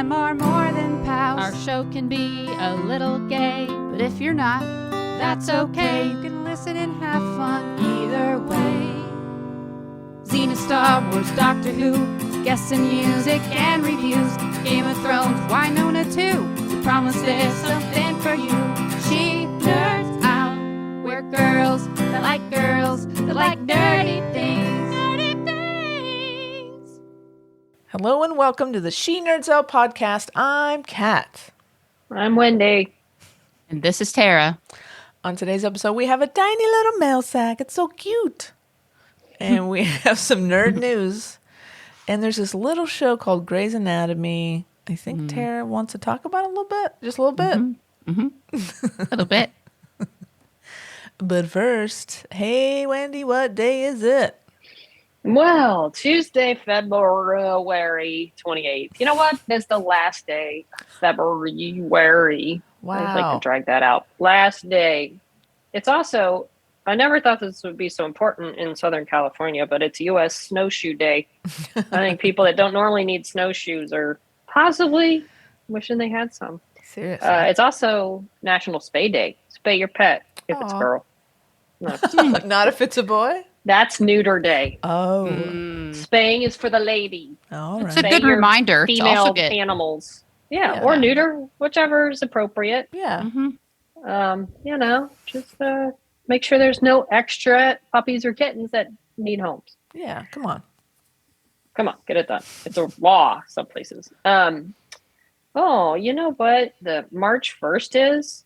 them are more than pals. Our show can be a little gay, but if you're not, that's okay. You can listen and have fun either way. Xena, Star Wars, Doctor Who, guests and music and reviews. Game of Thrones, Winona too. We promise there's something for you. She nerds out. We're girls that like nerdy things. Nerdy things. Hello and welcome to the She Nerds Out podcast. I'm Kat. I'm Wendy. And this is Tara. On today's episode, we have a tiny little mail sack. It's so cute. And we have some nerd news. And there's this little show called Grey's Anatomy. I think Tara wants to talk about it a little bit. Just a little bit. A little bit. But first, hey, Wendy, what day is it? Well, Tuesday, February 28th. You know what? It's the last day of February. Wow. I'd like to drag that out. Last day. It's also, I never thought this would be so important in Southern California, but it's U.S. Snowshoe Day. I think people that don't normally need snowshoes are possibly wishing they had some. Seriously. It's also National Spay Day. Spay your pet if it's a girl. Not if it's a boy. Not if it's a boy? That's neuter day. Oh. Spaying is for the lady. All It's a right. good your reminder to Female also get. animals. Yeah, Yeah. or neuter, whichever is appropriate. Yeah. Just make sure there's no extra puppies or kittens that need homes. Yeah. Come on. Come on, get it done. It's a law some places. Oh, you know what the March 1st is?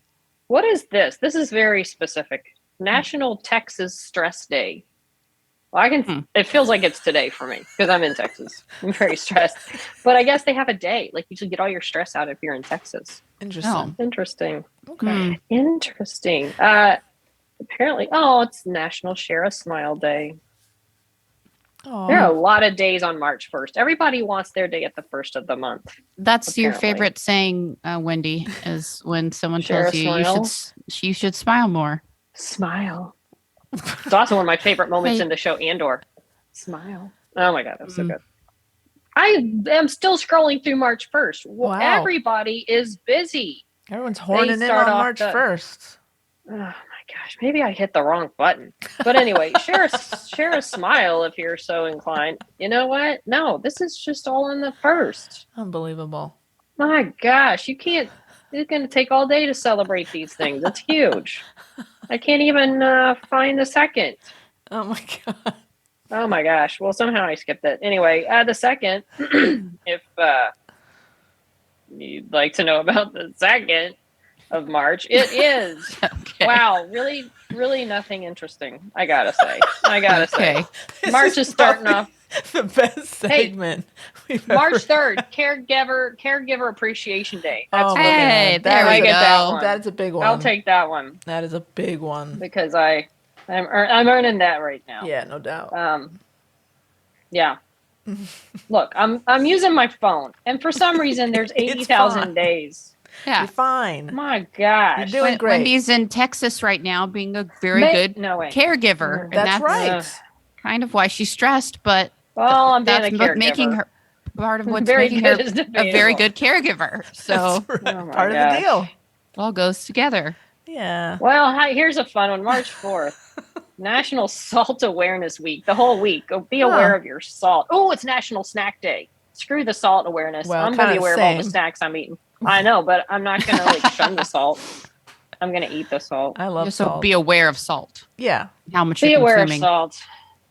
What is this? This is very specific. National Texas Stress Day. Well, it feels like it's today for me because I'm in Texas. I'm very stressed. But I guess they have a day. Like you should get all your stress out if you're in Texas. Interesting. Oh. Interesting. Okay. Interesting. Apparently, it's National Share a Smile Day. Oh. There are a lot of days on March 1st. Everybody wants their day at the first of the month. That's your Apparently. favorite saying, Wendy, is when someone Share tells a you smile? you should smile more. Smile. It's also one of my favorite moments Hey. in the show Andor. Smile. Oh my God, that was so good. I am still scrolling through March 1st. Wow. Everybody is busy. Everyone's horning in start on off March 1st. Oh my gosh, maybe I hit the wrong button. But anyway, share a smile if you're so inclined. You know what? No, this is just all on the 1st. Unbelievable. My gosh, you can't. It's going to take all day to celebrate these things. It's huge. I can't even find the second. Oh my God. Oh my gosh. Well, somehow I skipped it. Anyway, the second, if you'd like to know about the 2nd of March, it is. Okay. Wow, really, really nothing interesting. I gotta say. Okay. March is starting off. The best segment we've March ever 3rd, Caregiver Appreciation Day. Oh my Hey, God. there That we is go. a- that one. That is a big one. I'll take that one That is a big one. because I'm earning that right now. Yeah, no doubt. Yeah. Look, I'm using my phone, and for some reason, there's It's 80,000 fine. days. Yeah. You're fine. My gosh. You're doing great. Wendy's in Texas right now being a very good No way. caregiver. And That's right. kind of why she's stressed, but Well, I'm being a that's what caregiver. making her part of what's Very making her good is a very debatable. good caregiver. So That's right. Oh my Part of gosh. the deal. it all goes together. Yeah. Well, here's a fun one. March 4th, National Salt Awareness Week. The whole week. Go be aware of your salt. Oh, it's National Snack Day. Screw the salt awareness. Well, I'm going to be kinda aware of all the same. snacks I'm eating. I know, but I'm not going to shun the salt. I'm going to eat the salt. I love So salt. be aware of salt, Yeah. how much Be you're aware consuming. of salt.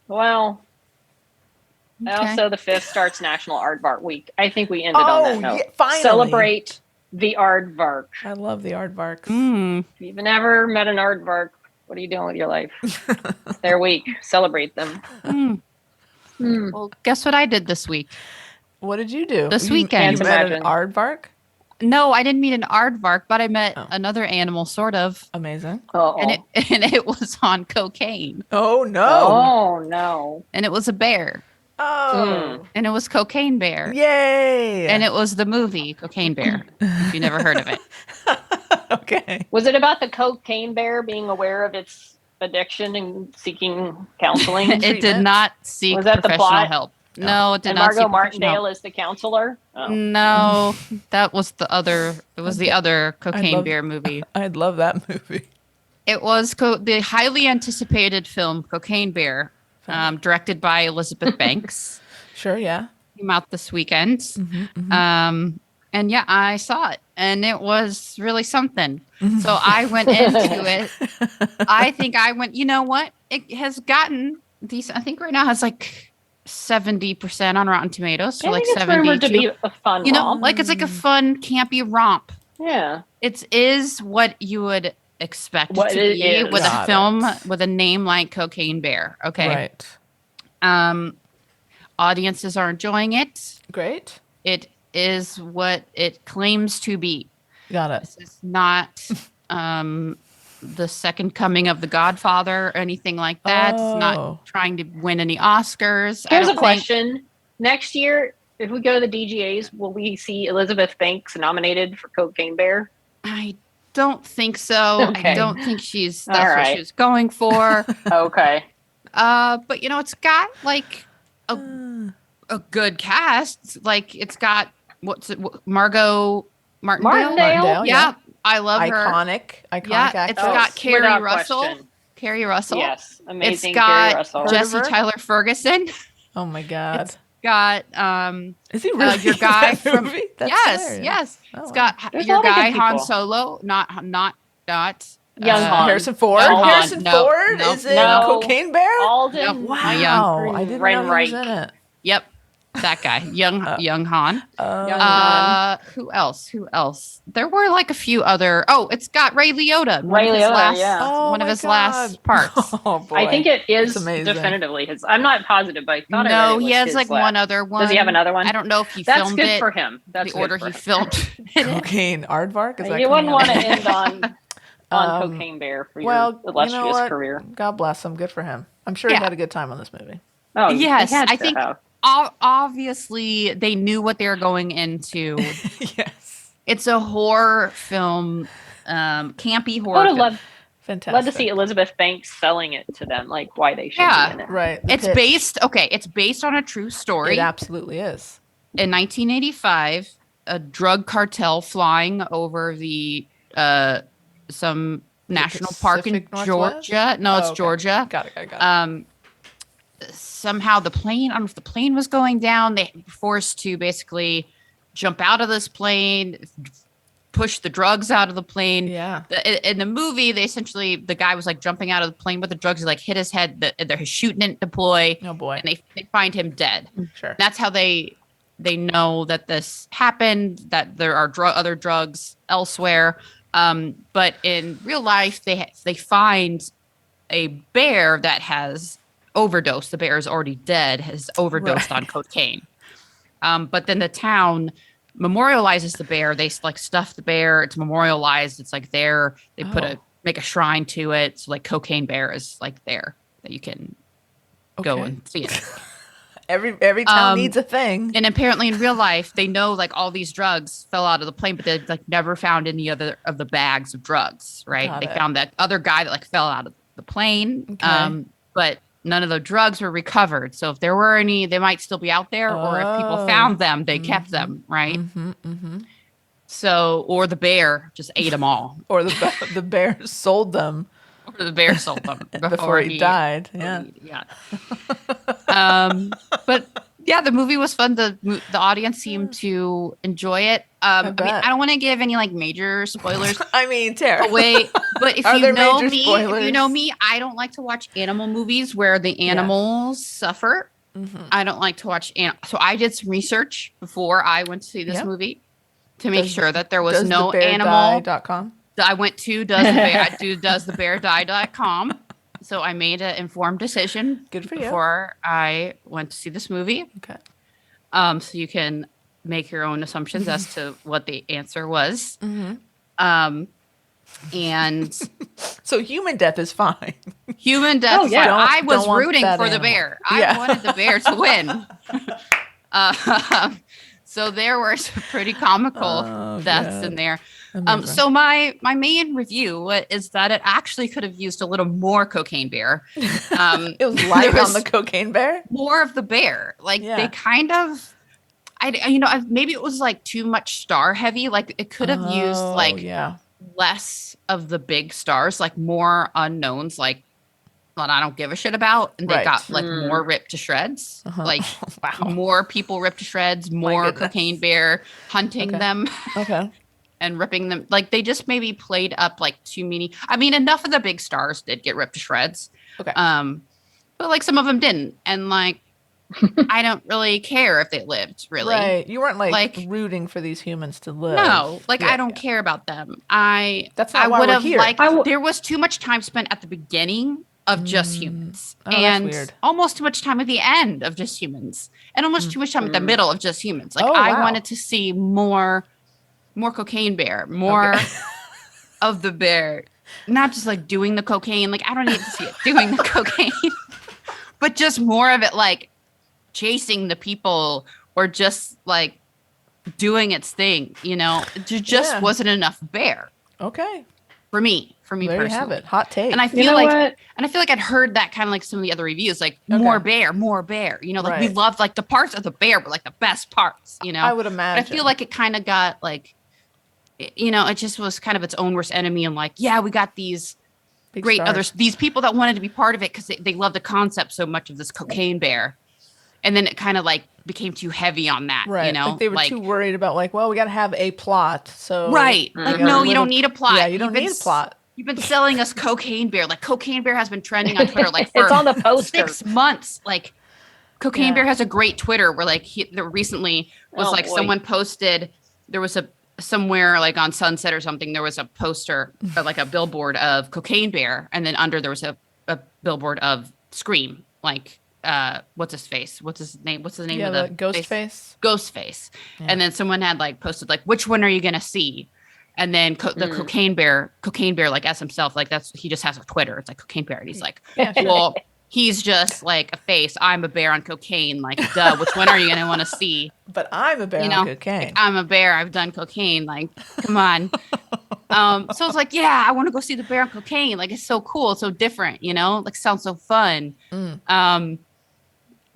Well, Okay. also the 5th starts National Aardvark Week. I think we ended on that note. yeah, finally. Celebrate the aardvark. I love the aardvarks. Mm. If you've never met an aardvark, what are you doing with your life? It's their week. Celebrate them. Mm. Hmm. Well, guess what I did this week? What did you do? This You- weekend. You Can't met an imagine. aardvark? No, I didn't meet an aardvark, but I met Oh. another animal, sort of, Amazing. Uh-oh. and it was on cocaine, Oh, no. Oh, no. and it was a bear, Oh. and it was Cocaine Bear, Yay. and it was the movie Cocaine Bear. If you never heard of it, Okay. Was it about the cocaine bear being aware of its addiction and seeking counseling? it did Treatment? not seek Was that the professional plot? help. No, it did And not see Margot Perfection Hope. Martindale is the counselor. Oh. No, that was the other. It was the other Cocaine Bear movie. I'd love that movie. It was the highly anticipated film Cocaine Bear, directed by Elizabeth Banks. Sure, yeah. Came out this weekend. And yeah, I saw it, and it was really something. So I went into it. I think I went. You know what? It has gotten decent. I think right now it has like 70% on Rotten Tomatoes. So I like think it's rumored to 72. be a fun You know, romp. like it's like a fun campy romp. Yeah. It is what you would expect What it to it be is. with a Got film it. with a name like Cocaine Bear. Okay. Right. Audiences are enjoying it. Great. It is what it claims to be. Got it. This is not the second coming of The Godfather or anything like that. It's Oh. not trying to win any Oscars. I Here's a don't think- question. Next year, if we go to the DGAs, will we see Elizabeth Banks nominated for Cocaine Bear? I don't think so. Okay. I don't think that's All what right. she was going for. Okay. But you know, it's got like a good cast. Like it's got Margot Martindale. Martindale? Yeah, I love her. Iconic Yeah, actress. it's got Carrie without Russell. question. Carrie Russell. Yes, amazing. It's got Carrie Russell. Jesse Heard of her? Tyler Ferguson. Oh my God. It's got Is he really your in guy that from movie? That's yes, hilarious. yes. Oh, It's wow. got There's a your lot of guy good Han people. Solo, not Young Han. Harrison Ford. Young Han. Harrison No, Ford no, is in no. Cocaine Bear. Alden. Yep. Wow, I didn't know he was Renreich. in it. Yep, that guy, young Han. Young Han. Who else? Who else? There were like a few other. Oh, it's got Ray Liotta. Ray Liotta, yeah. Oh One of my his God. last parts. Oh boy, I think it is That's amazing. definitively his. I'm not positive, but I thought I read No, it he was has his like last. one other one. Does he have another one? I don't know if he That's filmed good it. for him. That's The good order for he him. filmed. Cocaine Aardvark. Is that You wouldn't coming want out? to end on Cocaine Bear for Well, your you illustrious know what? career. God bless him. Good for him. I'm sure he Yeah. had a good time on this movie. Oh, Yes, he had I to think have. obviously they knew what they were going into. Yes. It's a horror film, campy I horror would have film. Fantastic. loved to see Elizabeth Banks selling it to them, like why they should Yeah. be in it. Right. the It's pitch. it's based on a true story. It absolutely is. In 1985, a drug cartel flying over the some national park in Pacific Northwest? Georgia. No, it's Oh, okay. Georgia. Got it. Somehow the plane, I don't know if the plane was going down. They were forced to basically jump out of this plane, push the drugs out of the plane. Yeah. In the movie, the guy was like jumping out of the plane with the drugs. He like hit his head. They're shooting it deploy. Oh boy. And they find him dead. Sure. That's how they know that this happened, that there are other drugs elsewhere. But in real life, they find a bear that has overdosed. The bear is already dead, has overdosed on cocaine. But then the town memorializes the bear. They like stuff the bear. It's memorialized. It's like there. They make a shrine to it. So like Cocaine Bear is like there that you can go Okay. and see it. Every town needs a thing. And apparently in real life, they know like all these drugs fell out of the plane, but they like never found any other of the bags of drugs, right? Got They it. found that other guy that like fell out of the plane. Okay. But none of the drugs were recovered. So if there were any, they might still be out there, or if people Oh. found them, they kept them, right? So, or the bear just ate them all. Or the bear sold them Or the bear sold them before he died. Yeah. Yeah. But yeah, the movie was fun. The audience seemed to enjoy it. I mean, bet. I don't want to give any like major spoilers I mean, Tara. away, but if Are you there know major me, spoilers? if you know me, I don't like to watch animal movies where the animals suffer. I don't like to watch so I did some research before I went to see this Yep. movie to make sure that there was Does no the bear animal. die.com? I went to doesthebeardie.com. So I made an informed decision Good for you. before I went to see this movie. Okay. So you can make your own assumptions as to what the answer was. And So human death is fine. human death. Oh, yeah. I was Don't want rooting that for the animal. bear. I Yeah. wanted the bear to win. So there were some pretty comical Oh, deaths God. in there. Amazing. So my main review is that it actually could have used a little more cocaine bear. It was light there on the cocaine bear. more of the bear. Like they kind of, maybe it was like too much star heavy. Like it could have used like less of the big stars, like more unknowns, like that I don't give a shit about, and they got like more ripped to shreds. Like more people ripped to shreds, more cocaine bear hunting them. Okay. And ripping them, like they just maybe played up like too many. I mean, enough of the big stars did get ripped to shreds. Okay. But like some of them didn't, and like I don't really care if they lived. Really, right? You weren't like rooting for these humans to live. No, like I don't care about them. That's not why we're here. There was too much time spent at the beginning of just humans, and that's weird. Almost too much time at the end of just humans, and almost too much time at the middle of just humans. Like I wanted to see more cocaine bear, more of the bear, not just like doing the cocaine. Like I don't need to see it doing the cocaine, but just more of it like chasing the people or just like doing its thing. There just wasn't enough bear. Okay. For me there personally. You have it. Hot take. And I feel like I'd heard that kind of like some of the other reviews, like more bear. Like we loved like the parts of the bear were like the best parts. I would imagine. But I feel like it kind of got like. It just was kind of its own worst enemy. And like, we got these big great stars. These people that wanted to be part of it because they love the concept so much of this cocaine bear. And then it kind of like became too heavy on that, right. Like they were too worried about like, well, we got to have a plot. So right. Like, no, you don't need a plot. Yeah, you don't need a plot. You've been selling us cocaine bear. Like cocaine bear has been trending on Twitter like for it's on the poster. 6 months. Like cocaine bear has a great Twitter where like there recently was someone posted, there was somewhere like on Sunset or something, there was a poster like a billboard of cocaine bear, and then under there was a billboard of Scream, like what's his face, what's his name of the Ghostface. And then someone had like posted like, which one are you gonna see? And then the cocaine bear like as himself, like he just has a Twitter, it's like cocaine bear, and he's like, well, he's just like a face. I'm a bear on cocaine. Like, duh, which one are you going to want to see? But I'm a bear on cocaine. Like, I'm a bear. I've done cocaine. Like, come on. So I was like, I want to go see the bear on cocaine. Like, it's so cool. It's so different, Like, sounds so fun. And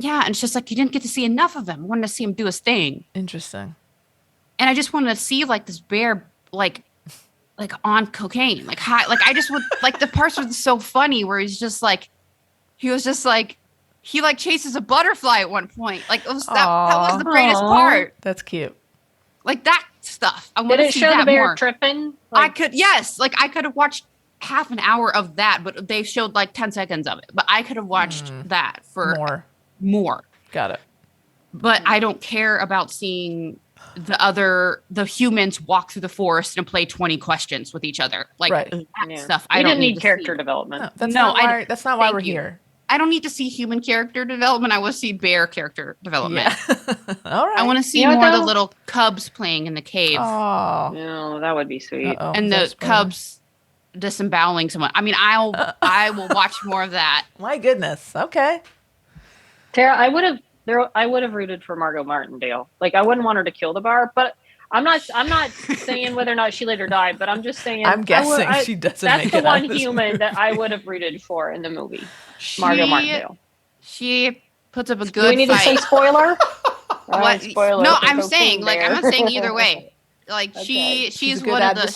it's just like, you didn't get to see enough of him. I wanted to see him do his thing. Interesting. And I just wanted to see, like, this bear, like on cocaine. Like, high. Like, I just would, like, the parts were so funny where he was just like, he like chases a butterfly at one point. Like that was the greatest part. That's cute. Like that stuff. I want to see that more. Did it show the bear tripping? I could have watched half an hour of that, but they showed like 10 seconds of it. But I could have watched that for more. Got it. But I don't care about seeing the humans walk through the forest and play 20 questions with each other. Like that stuff. I don't need character development. That's not why we're here. I don't need to see human character development. I want to see bear character development. Yeah. All right. I want to see more of the little cubs playing in the cave. Oh, no, that would be sweet. And the cubs disemboweling someone. I mean, I will watch more of that. My goodness. Okay. Tara, I would have rooted for Margot Martindale. Like I wouldn't want her to kill the bear, but I'm not saying whether or not she lived or died, but I'm just saying I'm guessing she doesn't make it. That's the one human that I would have rooted for in the movie. Margot Martindale. She puts up a good Do we need fight. to say spoiler? What? Spoiler. No, I'm saying like I'm not saying either way. Like she's one of the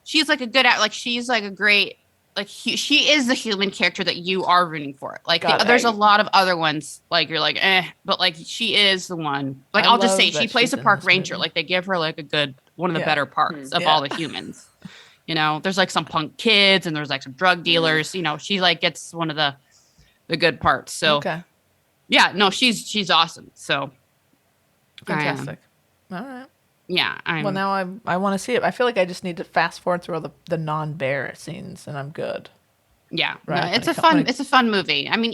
she's like a good like she's like a great like she is the human character that you are rooting for. Like there's a lot of other ones like you're like but like she is the one. Like I'll just say she plays a park ranger. Like they give her like a good one of the better parts of all the humans. There's like some punk kids and there's like some drug dealers. She like gets one of the good parts. So she's awesome. So fantastic. All right. Yeah. Well, now I want to see it. I feel like I just need to fast forward through all the non-bear scenes, and I'm good. Yeah, right. No, it's a fun movie. I mean,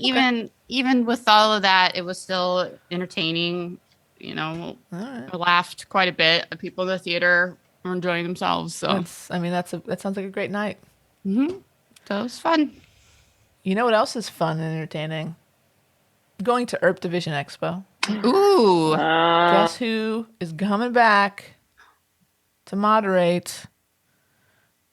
even with all of that, it was still entertaining. I laughed quite a bit. The people in the theater were enjoying themselves. So that sounds like a great night. Mm-hmm. So it was fun. You know what else is fun and entertaining? Going to Earp Division Expo. Ooh. Guess who is coming back to moderate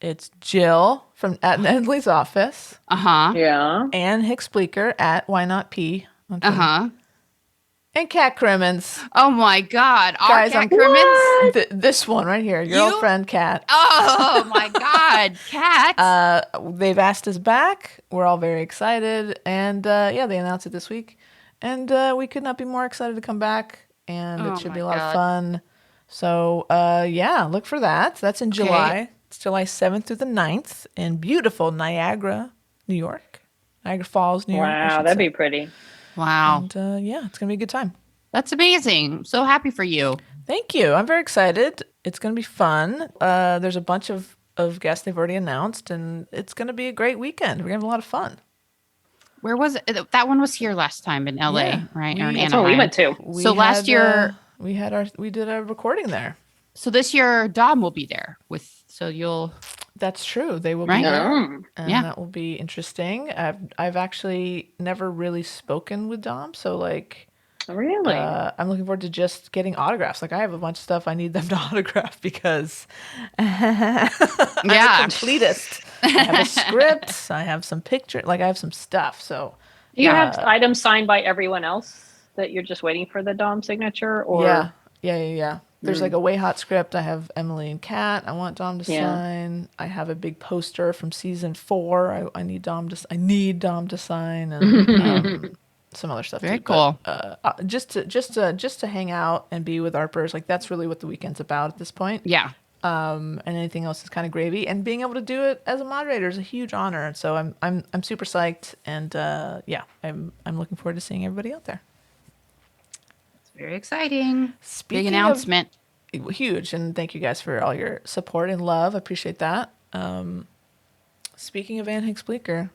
It's Jill from at Nedley's office. Yeah. Ann Hicks-Bleeker at Why Not Pee on Twitter. And Kat Crimmins. Oh my God. Our Guys, Kat Crimmins? This one right here. Your old friend, Kat. Oh my God. Kat. They've asked us back. We're all very excited. And they announced it this week. And we could not be more excited to come back. And it should be a lot of fun. So, look for that. That's in July. It's July 7th through the 9th in beautiful Niagara, New York. Niagara Falls, New York. Wow, that'd be pretty. Wow. And it's going to be a good time. That's amazing. I'm so happy for you. Thank you. I'm very excited. It's going to be fun. There's a bunch of guests they've already announced, and it's going to be a great weekend. We're going to have a lot of fun. Where was it? That one was here last time in LA, right? Or in That's where we went to. Last year we did a recording there. So this year Dom will be there you'll. That's true. They will be there. And that will be interesting. I've actually never really spoken with Dom, so really, I'm looking forward to just getting autographs. I have a bunch of stuff I need them to autograph because I'm a completist. I have a script. I have some pictures. I have some stuff. So do you have items signed by everyone else that you're just waiting for the Dom signature? Or yeah. There's a way hot script. I have Emily and Kat. I want Dom to sign. I have a big poster from season 4. I need Dom to sign, and some other stuff. Very too. cool. But, just to hang out and be with ARPers. That's really what the weekend's about at this point. Yeah. And anything else is kind of gravy. And being able to do it as a moderator is a huge honor. So I'm super psyched, and I'm looking forward to seeing everybody out there. Very exciting. Speaking Big announcement. Huge. And thank you guys for all your support and love. I appreciate that. Speaking of Ann Hicks-Bleeker,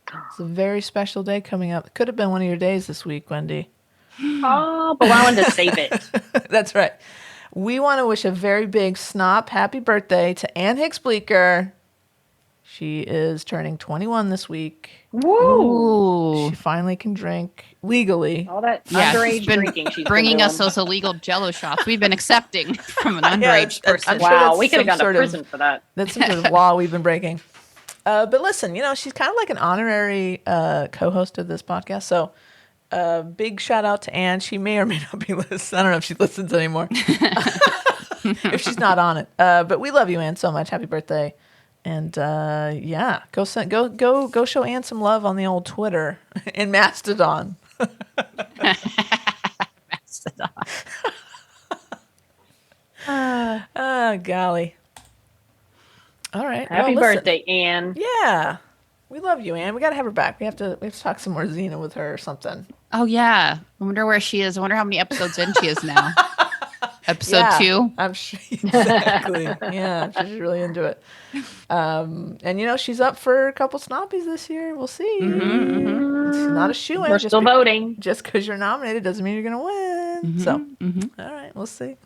it's a very special day coming up. It could have been one of your days this week, Wendy. Oh, but I wanted to save it. That's right. We want to wish a very big snop happy birthday to Ann Hicks-Bleeker. She is turning 21 this week. Woo! She finally can drink legally. All that underage drinking she's bringing been us those illegal Jello shots we've been accepting from an underage person. Wow, we could have gone to prison for that. That's some sort of law we've been breaking. But listen, she's kind of like an honorary co-host of this podcast. So big shout out to Ann. She may or may not be listening. I don't know if she listens anymore. If she's not on it. But we love you, Ann, so much. Happy birthday. And go show Ann some love on the old Twitter in Mastodon. Mastodon. Golly. All right. Happy birthday, Ann. Yeah. We love you, Ann. We got to have her back. We have to talk some more Xena with her or something. Oh, yeah. I wonder where she is. I wonder how many episodes in she is now. Episode 2? I'm sure. Exactly. Yeah. She's really into it. And, she's up for a couple snoppies this year. We'll see. It's not a shoo-in. We're still voting. Just because you're nominated doesn't mean you're going to win. So, all right. We'll see.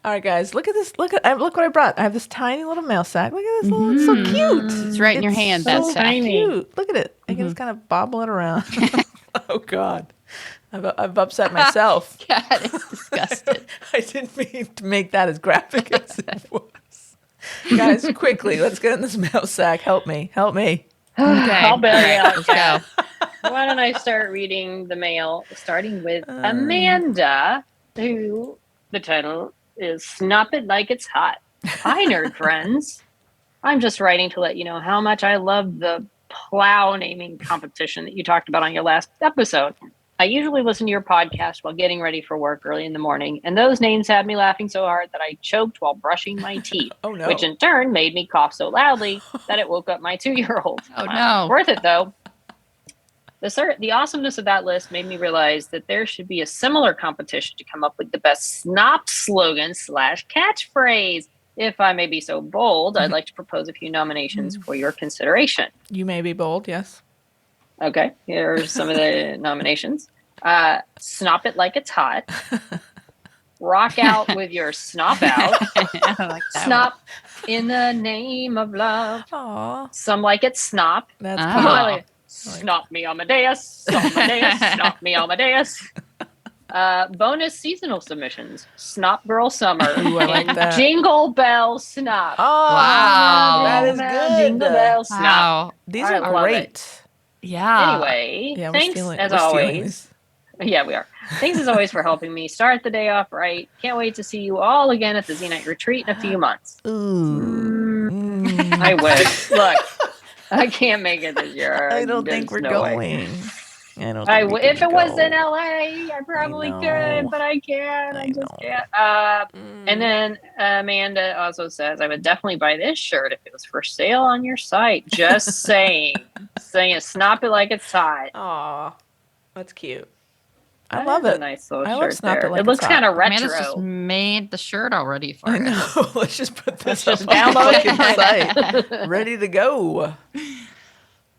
All right, guys. Look at this. Look what I brought. I have this tiny little mail sack. Look at this. It's so cute. It's right in your hand. So That's tiny. cute. Look at it. I can just kind of bobble it around. Oh, God. I've upset myself. God, it's disgusting. I didn't mean to make that as graphic as it was. Guys, quickly, let's get in this mail sack. Help me. Okay. I'll bail you out. Let's go. Why don't I start reading the mail, starting with Amanda, who the title is Snop It Like It's Hot. Hi, nerd friends. I'm just writing to let you know how much I love the plow naming competition that you talked about on your last episode. I usually listen to your podcast while getting ready for work early in the morning, and those names had me laughing so hard that I choked while brushing my teeth, Oh, no. which in turn made me cough so loudly that it woke up my 2-year-old. Oh, no. Worth it, though. The awesomeness of that list made me realize that there should be a similar competition to come up with the best snop slogan / catchphrase. If I may be so bold, I'd like to propose a few nominations for your consideration. You may be bold, yes. Okay, here's some of the nominations. Snop It Like It's Hot. Rock Out With Your Snop Out. I like that Snop In the Name of Love. Aw. Some Like It Snop. That's Oh. cool. Snop Me Amadeus. Snop me Amadeus. Bonus seasonal submissions. Snop Girl Summer. Ooh, I like that. Jingle Bell Snop. Oh, Wow. that Jingle is bell, good. Jingle Bell Snop. Wow. These I are love great. Yeah. Anyway, Yeah, thanks we're as stealing always. these. Yeah, we are. Thanks as always for helping me start the day off right. Can't wait to see you all again at the Z-Night retreat in a few months. I wish. Look, I can't make it this year. I don't think There's we're no way. going. I don't think we If can it was in go. LA, I probably know. could, but I can't. I just know. can't. And then Amanda also says, I would definitely buy this shirt if it was for sale on your site. Just saying. Saying it, snap it like it's hot. Aw, that's cute. I That love is it. a nice little I love shirt snap there. it like It looks it's hot. kind of Amanda's just retro. made the shirt already for I us. know. Let's just put this Let's just up on the download fucking it. site. Ready to go.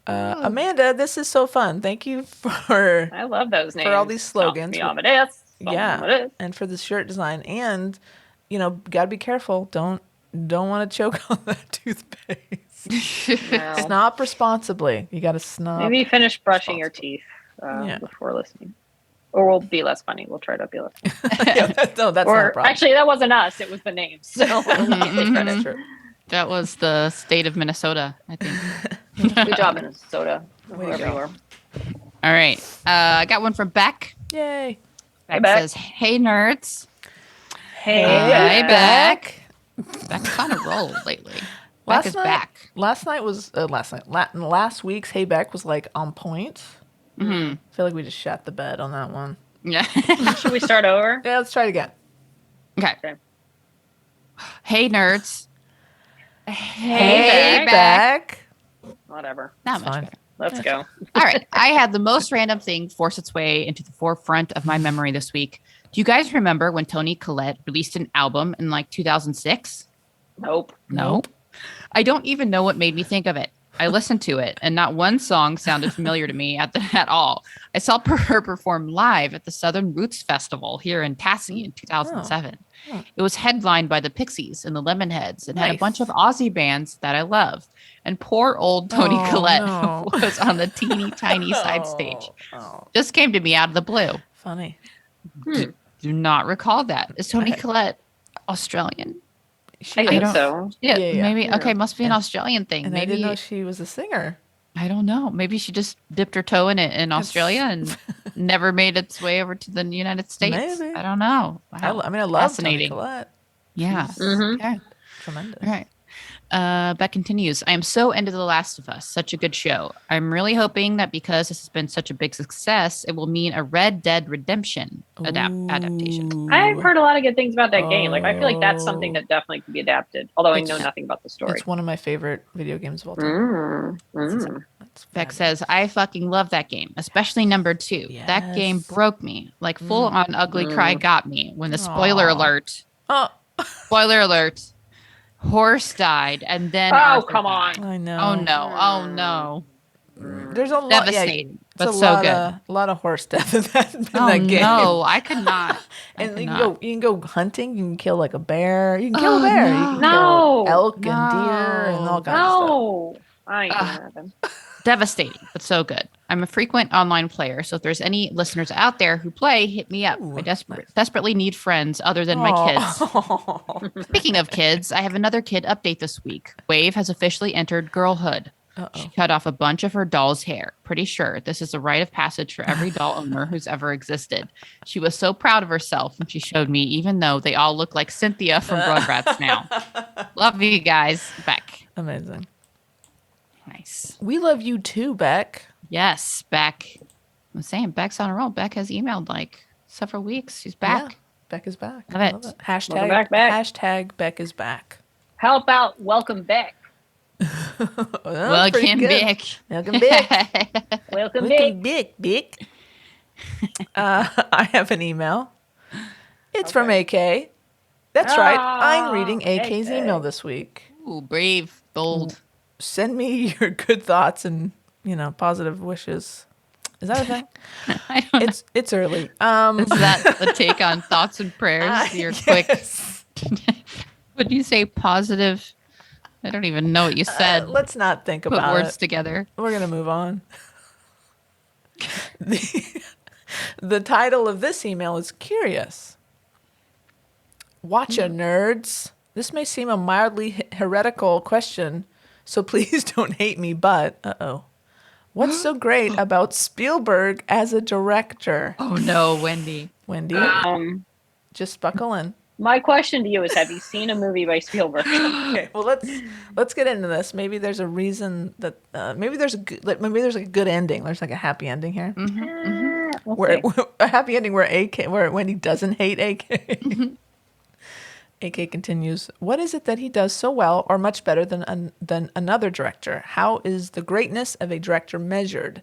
Amanda, this is so fun. Thank you for I love those names. all these slogans. Yeah. and for the shirt design. And gotta be careful. Don't want to choke on that toothpaste. No. Snop responsibly. You got to snop. Maybe finish brushing your teeth Yeah. before listening. Or we'll be less funny. We'll try to be less funny. Yeah, that's not a Or problem. actually, that wasn't us. It was the names. So That's true. That was the state of Minnesota, I think. good job, Minnesota. Way to Wherever go. you are. All right. I got one from Beck. Yay. Beck Beck. says, "Hey nerds." Hey, Hey, Beck. Beck's on a roll lately. Beck is back. Last week's Hey Beck was like on point. Mm-hmm. I feel like we just shot the bed on that one. Yeah. Should we start over? Yeah, let's try it again. Okay. Okay. Hey nerds. Hey, Beck. Whatever. Not It's much fine. better. Let's go. All right. I had the most random thing force its way into the forefront of my memory this week. Do you guys remember when Toni Collette released an album in like 2006? Nope. No. I don't even know what made me think of it. I listened to it, and not one song sounded familiar to me at all. I saw her perform live at the Southern Roots Festival here in Tassie in 2007. Oh. It was headlined by the Pixies and the Lemonheads and had a Nice. bunch of Aussie bands that I love. And poor old Toni Collette no. was on the teeny tiny side stage. Oh, Just came to me out of the blue. funny. Do not recall that. Is Toni Collette Australian? I think don't- so. Yeah, Yeah. maybe. Yeah. Okay, must be an And- Australian thing. And I Maybe didn't know she was a singer. I don't know. Maybe she just dipped her toe in it in Australia and never made its way over to the United States. Maybe. I don't know. Wow. I love Toni Fascinating. Collette. Yeah. Mhm. Okay. Tremendous. All right. Beck continues. I am so into The Last of Us. Such a good show. I'm really hoping that because this has been such a big success, it will mean a Red Dead Redemption adaptation. I've heard a lot of good things about that game. Like, I feel like that's something that definitely could be adapted. Although I know nothing about the story. It's one of my favorite video games of all time. It's Beck says, I fucking love that game, especially number 2. That game Yes. broke me. Like full on ugly cry got me when the spoiler alert. Oh, Spoiler alert. Horse died and then Oh, Arthur come died. on. I know. Oh no. Oh no. There's a lot. Devastating, but it's a so lot good. A lot of horse death in that Oh game. no, I could not. I And could you not. can go hunting. You can kill like a bear. You can kill Oh, a bear. You no. can No. kill elk and deer and all kinds of stuff. No. I ain't gonna happen. Devastating, but so good. I'm a frequent online player, so if there's any listeners out there who play, hit me up. Ooh, I desperately need friends other than my kids. Speaking of kids, I have another kid update this week. Wave has officially entered girlhood. She cut off a bunch of her doll's hair. Pretty sure this is a rite of passage for every doll owner who's ever existed. She was so proud of herself when she showed me, even though they all look like Cynthia from Rugrats now. Love you guys. Beck. Amazing. Nice. We love you too, Beck. Yes, Beck. I'm saying Beck's on a roll. Beck has emailed like several weeks. She's back. Yeah, Beck is back. Love it. Hashtag Welcome back. Hashtag Beck is back. How about welcome back? Well, pretty Welcome good. back. Welcome back. Welcome back. Welcome back, Beck. I have an email. It's from AK. That's right. I'm reading AK's AK. email this week. Ooh, brave, bold. Send me your good thoughts and positive wishes. Is that a thing? I don't know. It's early. Is that the take on thoughts and prayers? Your quick. yes. Would you say positive? I don't even know what you said. Let's not think Put about words it. together. We're gonna move on. The title of this email is curious. Watcha, nerds. This may seem a mildly heretical question, so please don't hate me, but, what's so great about Spielberg as a director? Oh no, Wendy. Wendy, just buckle in. My question to you is: have you seen a movie by Spielberg? Okay, well let's get into this. Maybe there's a reason that maybe there's a good ending. There's like a happy ending here, We'll where see. a happy ending where Wendy doesn't hate AK. AK continues, what is it that he does so well or much better than another director? How is the greatness of a director measured?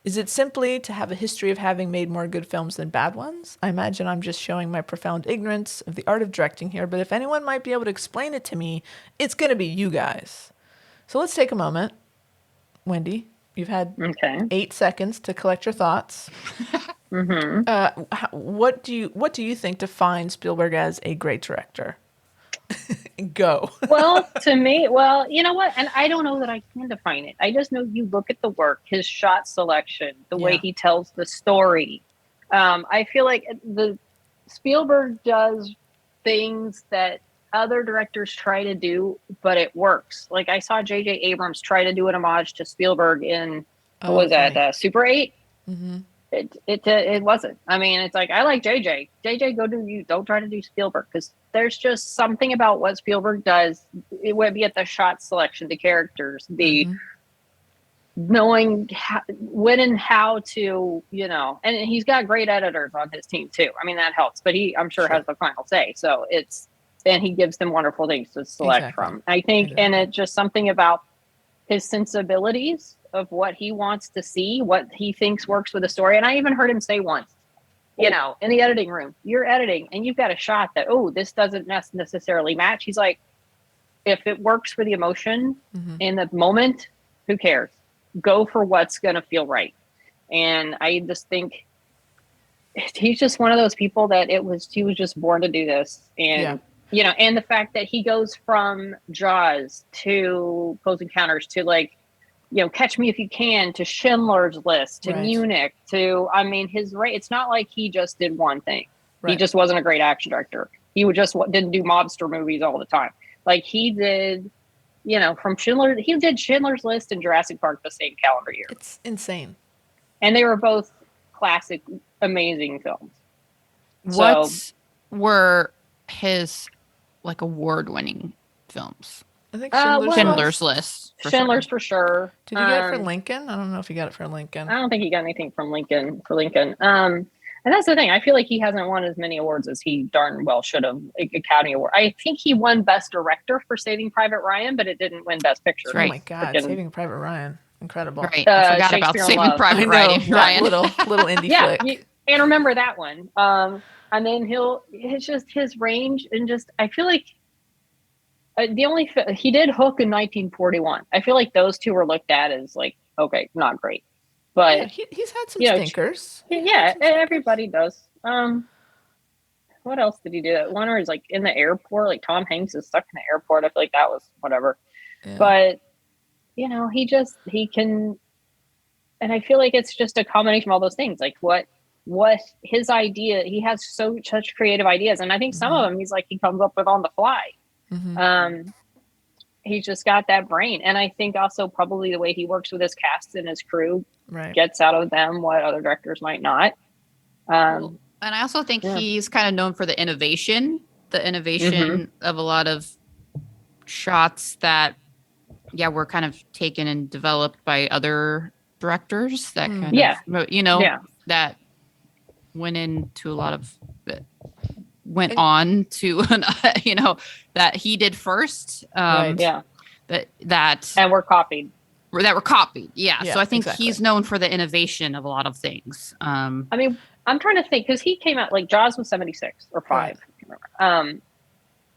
Is it simply to have a history of having made more good films than bad ones? I imagine I'm just showing my profound ignorance of the art of directing here, but if anyone might be able to explain it to me, it's going to be you guys. So let's take a moment. Wendy, you've had 8 seconds to collect your thoughts. What do you think defines Spielberg as a great director? Go. Well, to me, you know what? And I don't know that I can define it. I just know you look at the work, his shot selection, the way he tells the story. I feel like the Spielberg does things that other directors try to do, but it works. Like I saw J.J. Abrams try to do an homage to Spielberg in what was that? Super 8. Mm-hmm. It wasn't. I mean, it's like I like JJ. JJ, go do you. Don't try to do Spielberg because there's just something about what Spielberg does. It would be at the shot selection, the characters, the knowing when and how to, and he's got great editors on his team too. I mean, that helps. But I'm sure has the final say. So and he gives them wonderful things to select from. I think, and it's just something about his sensibilities of what he wants to see, what he thinks works with the story. And I even heard him say once, in the editing room, you're editing and you've got a shot that, this doesn't necessarily match. He's like, if it works for the emotion in the moment, who cares? Go for what's going to feel right. And I just think he's just one of those people that he was just born to do this. And, and the fact that he goes from Jaws to Close Encounters to Catch Me If You Can to Schindler's List to Munich to, it's not like he just did one thing. He just wasn't a great action director. He didn't do mobster movies all the time. Like he did, from Schindler, he did Schindler's List and Jurassic Park the same calendar year. It's insane. And they were both classic, amazing films. What were his award-winning films? I think Schindler's List. Schindler's for sure. Did you get it for Lincoln? I don't know if he got it for Lincoln. I don't think he got anything from Lincoln. And that's the thing. I feel like he hasn't won as many awards as he darn well should have. Academy Award. I think he won Best Director for Saving Private Ryan, but it didn't win Best Picture. Oh my God, Saving Private Ryan. Incredible. Right. I forgot about Saving Private Ryan. Little indie flick. And remember that one. And then it's just his range and just, I feel like he did Hook in 1941. I feel like those two were looked at as not great. But he's had some stinkers. Everybody does. What else did he do? That one where he's in the airport, Tom Hanks is stuck in the airport. I feel like that was whatever. Yeah. But he can, and I feel like it's just a combination of all those things. What his idea, he has such creative ideas, and I think some of them he comes up with on the fly. He's just got that brain, and I think also probably the way he works with his cast and his crew gets out of them what other directors might not. And I also think he's kind of known for the innovation of a lot of shots that were kind of taken and developed by other directors that kind of that went into a lot of went on to that he did first that and were copied so I think he's known for the innovation of a lot of things. I'm trying to think because he came out Jaws was 76 or 5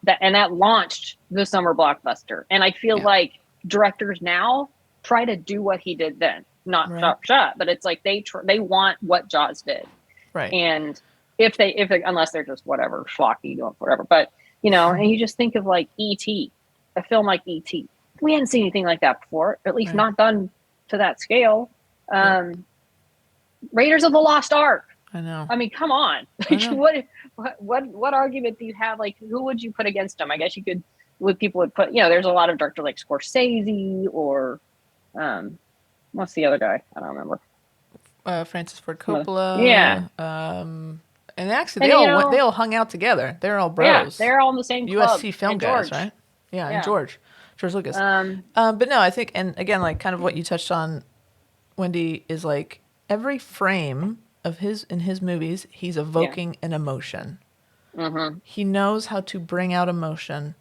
that launched the summer blockbuster, and I feel like directors now try to do what he did then, not shot, but it's they want what Jaws did, and if they unless they're just whatever schlocky doing whatever, but and you just think of E.T., a film like E.T. We hadn't seen anything like that before, at least not done to that scale. Raiders of the Lost Ark. I know. I mean, come on. I know. What argument do you have? Like, who would you put against him? I guess you could. People would put. There's a lot of directors like Scorsese or, what's the other guy? I don't remember. Francis Ford Coppola. Yeah. And actually, they all hung out together. They're all bros. Yeah, they're all in the same club. USC film and guys, George. right? Yeah, Yeah. and George Lucas. But no, I think, and again, like kind of what you touched on, Wendy, is like every frame of in his movies, he's evoking an emotion. Mm-hmm. He knows how to bring out emotion,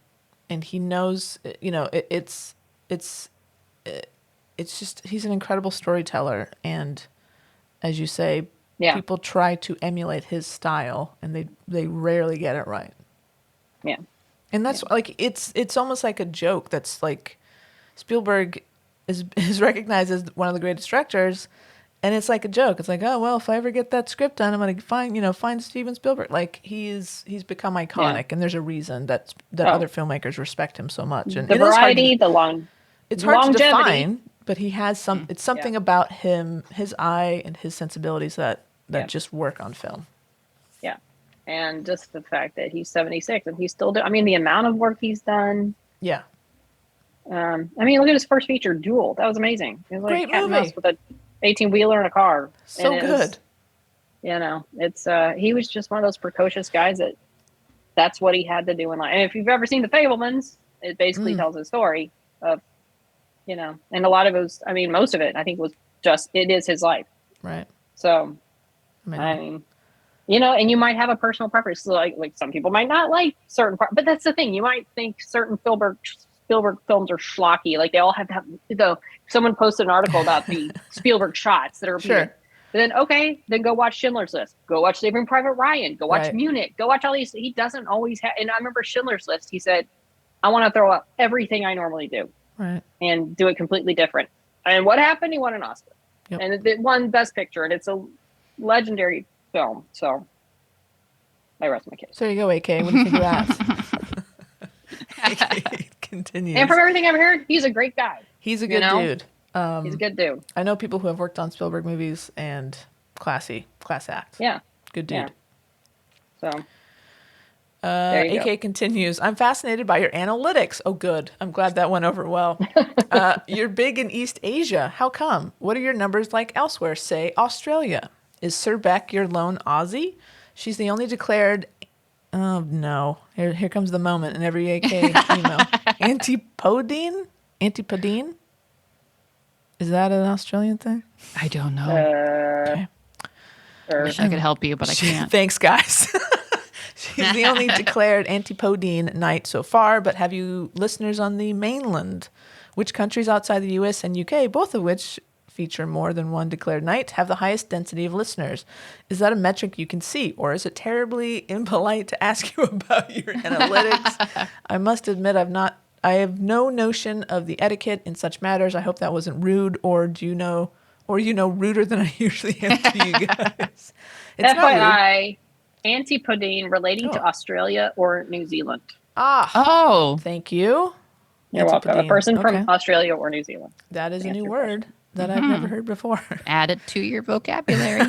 and he knows, it's just, he's an incredible storyteller. And as you say, people try to emulate his style, and they rarely get it right. Yeah. And that's like, it's almost like a joke. That's like, Spielberg is recognized as one of the greatest directors, and it's like a joke. It's like, oh well, if I ever get that script done, I'm gonna find Steven Spielberg. Like he's become iconic, and there's a reason that other filmmakers respect him so much. And the variety, it's hard longevity. to define, but he has it's something about him, his eye and his sensibilities that just work on film. Yeah, and just the fact that he's 76 and he's still doing. I mean, the amount of work he's done. Yeah. I mean, look at his first feature, Duel. That was amazing. It was like Great cat and movie. mouse with a 18-wheeler in a car. So good. It's he was just one of those precocious guys that's what he had to do in life. And if you've ever seen The Fabelmans, it basically tells a story of, and a lot of it was, I mean, most of it, I think it is his life. Right. So, I mean, and you might have a personal preference. So like some people might not like certain parts, but that's the thing. You might think certain Spielberg films are schlocky. Like they all have to have, someone posted an article about the Spielberg shots that are repeated. Sure. But then go watch Schindler's List. Go watch Saving Private Ryan. Go watch Munich. Go watch all these. He doesn't always have, and I remember Schindler's List, he said, I want to throw out everything I normally do. Right. And do it completely different. And what happened? He won an Oscar. Yep. And it won Best Picture, and it's a legendary film. So I rest my case. So there you go, AK. What do you think of that? AK continues. And from everything I've heard, he's a great guy. He's a good dude. He's a good dude. I know people who have worked on Spielberg movies, and class act. Yeah. Good dude. Yeah. So there you AK go. continues. I'm fascinated by your analytics. Oh, good. I'm glad that went over well. You're big in East Asia. How come? What are your numbers like elsewhere? Say Australia. Is Sir Beck your lone Aussie? She's the only declared. Oh no! Here comes the moment in every AK email. Antipodine. Is that an Australian thing? I don't know. Okay. I wish I could help you, but I can't. Thanks, guys. She's the only declared Antipodine knight so far, but have you listeners on the mainland? Which countries outside the US and UK, both of which feature more than one declared knight, have the highest density of listeners? Is that a metric you can see, or is it terribly impolite to ask you about your analytics? I must admit I have no notion of the etiquette in such matters. I hope that wasn't rude, or ruder than I usually am to you guys. It's not rude. FYI, Antipodine relating to Australia or New Zealand. Oh. Thank you. You're welcome. A person from Australia or New Zealand. That is a new word that I've never heard before. Add it to your vocabulary.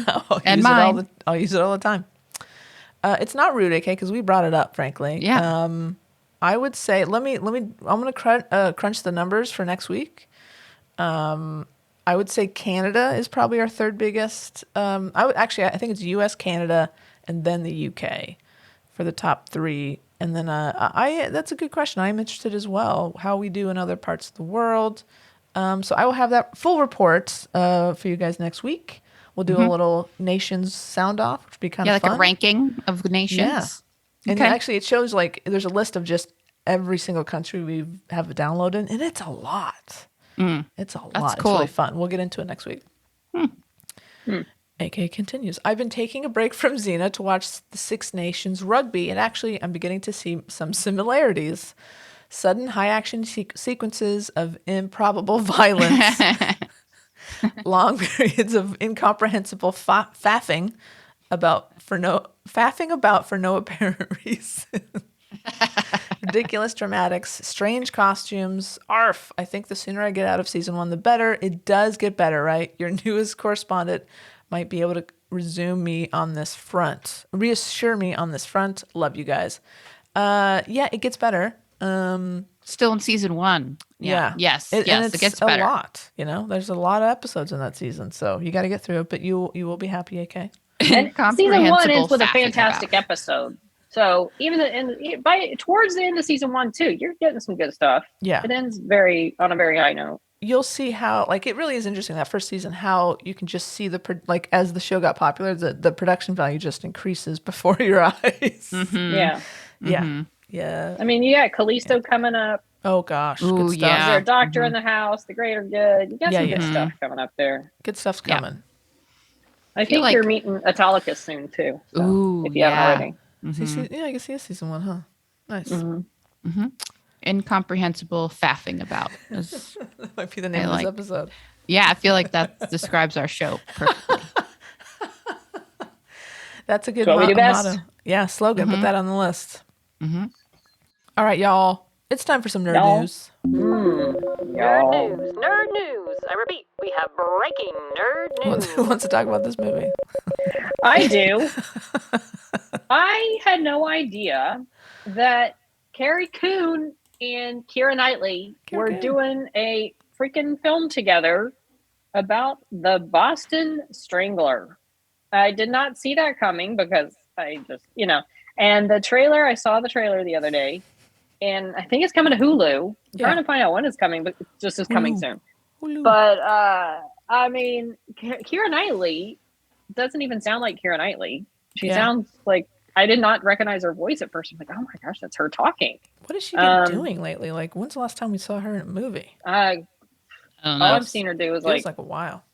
I'll use it all the time. It's not rude, okay, because we brought it up, frankly. Yeah. I would say, I'm going to crunch the numbers for next week. I would say Canada is probably our third biggest. I think it's US, Canada, and then the UK for the top three. And then that's a good question. I'm interested as well how we do in other parts of the world. So I will have that full report for you guys next week. We'll do a little nations sound off, which would be kind of fun. Like a ranking of nations. Yeah. And actually it shows there's a list of just every single country we have downloaded, and it's a lot. It's a lot. That's It's cool. really fun. We'll get into it next week. AK continues. I've been taking a break from Xena to watch the Six Nations rugby, and actually I'm beginning to see some similarities. Sudden high-action sequences of improbable violence, long periods of incomprehensible faffing about for no apparent reason. Ridiculous dramatics, strange costumes. Arf. I think the sooner I get out of season 1, the better. It does get better, right? Your newest correspondent might be able to reassure me on this front. Love you guys. Yeah, it gets better. Still in season 1. Yeah. Yes. And it gets better. a lot. There's a lot of episodes in that season, so you got to get through it. But you will be happy, AK. And season 1 ends with a faffing fantastic about. episode. So even towards the end of season 1 too, you're getting some good stuff. Yeah. It ends on a very high note. You'll see how, like, it really is interesting that first season, how you can just see as the show got popular, the production value just increases before your eyes. Mm-hmm. Yeah. Yeah. Mm-hmm. Yeah. I mean, you got Callisto coming up. Oh gosh. Ooh, good stuff. yeah. Is there a doctor in the house? The great are good. You got some good yeah. stuff coming up there. Good stuff's coming. I think like- you're meeting Autolycus soon too. So, Ooh, if you haven't already. I can see a season 1, huh? Nice. Mm-hmm. Incomprehensible faffing about. Is- That might be the name of this episode. Yeah, I feel like that describes our show perfectly. That's a good That's what we do best. motto. Yeah, slogan. Put that on the list. Mm-hmm. All right, y'all. It's time for some nerd Y'all. news. Nerd news. I repeat, we have breaking nerd news. Who wants to talk about this movie? I do. I had no idea that Carrie Coon and Keira Knightley were Coon. doing a freaking film together about the Boston Strangler. I did not see that coming because I just, and I saw the trailer the other day, and I think it's coming to Hulu. I'm trying to find out when it's coming, but it just is coming soon. Hulu. But, I mean, Keira Knightley doesn't even sound like Keira Knightley. She sounds like, I did not recognize her voice at first. I'm like, oh my gosh, that's her talking. What has she been doing lately? Like, when's the last time we saw her in a movie? I don't know. All I've seen her do is Feels like a while.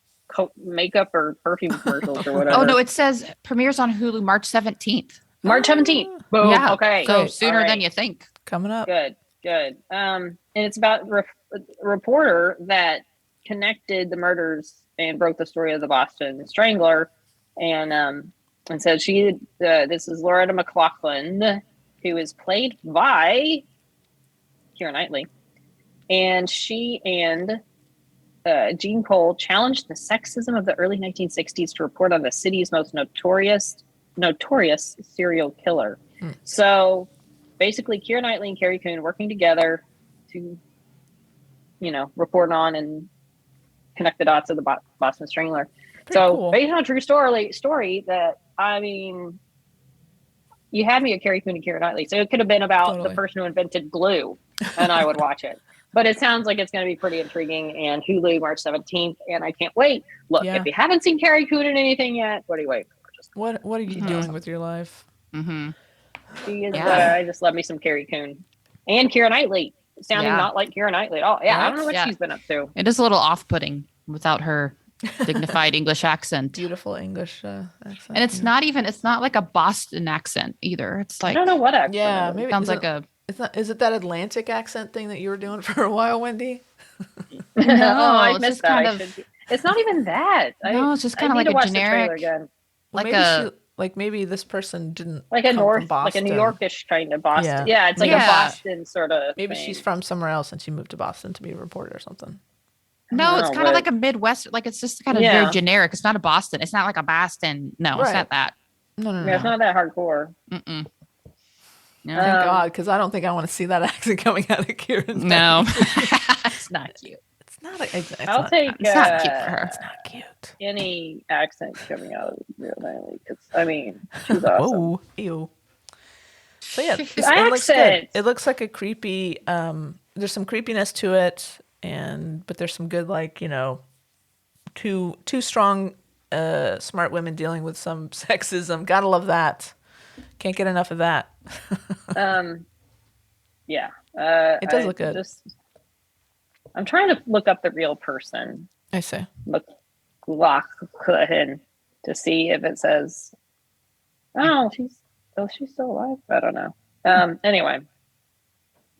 makeup or perfume commercials or whatever. Oh no, it says premieres on Hulu March 17th. March 17th. Boom. Yeah. Okay. So Great. sooner All right. than you think. Coming up. Good. And it's about a reporter that connected the murders and broke the story of the Boston Strangler, and said this is Loretta McLaughlin, who is played by Keira Knightley, and she and Gene Cole challenged the sexism of the early 1960s to report on the city's most notorious serial killer. So basically, Keira Knightley and Carrie Coon working together to, report on and connect the dots of the Boston Strangler. Pretty cool. Based on a true story that, I mean, you had me at Carrie Coon and Keira Knightley, so it could have been about the person who invented glue, and I would watch it. But it sounds like it's going to be pretty intriguing, and Hulu March 17th, and I can't wait. Look, if you haven't seen Carrie Coon in anything yet, what are you waiting for? What are you doing with your life? Mm-hmm. She is, I just love me some Carrie Coon. And Keira Knightley, sounding not like Keira Knightley at all. Yeah, I don't know what she's been up to. It is a little off-putting without her dignified English accent. Beautiful English accent. And it's not like a Boston accent either. It's like, I don't know what accent. Yeah, maybe sounds like a... Is it that Atlantic accent thing that you were doing for a while, Wendy? I it's missed just that. It's not even that. No, it's just kind of I like need to a watch generic... the trailer again. Maybe this person didn't like a come from Boston. like a New Yorkish kind of Boston. Yeah. It's like a Boston sort of. Maybe thing. she's from somewhere else and she moved to Boston to be a reporter or something. No, it's kind of like a Midwest. Like it's just kind of very generic. It's not a Boston. It's not like a Boston. No, it's not that. No. Yeah, it's not that hardcore. Mm-mm. No. Thank God, because I don't think I want to see that accent coming out of Kieran. No, it's not cute. It's not. It's I'll take. It's not cute for her. It's not cute. Any accent coming out of Keira Knightley, because I mean, she's awesome. Whoa, ew. So yeah, it looks Accent. good. It looks like a creepy. There's some creepiness to it, but there's some good, like, two strong, smart women dealing with some sexism. Gotta love that. Can't get enough of that. Yeah. It does look good. I'm trying to look up the real person. I see. McLaughlin to see if it says. Oh, she's still alive. I don't know. Anyway,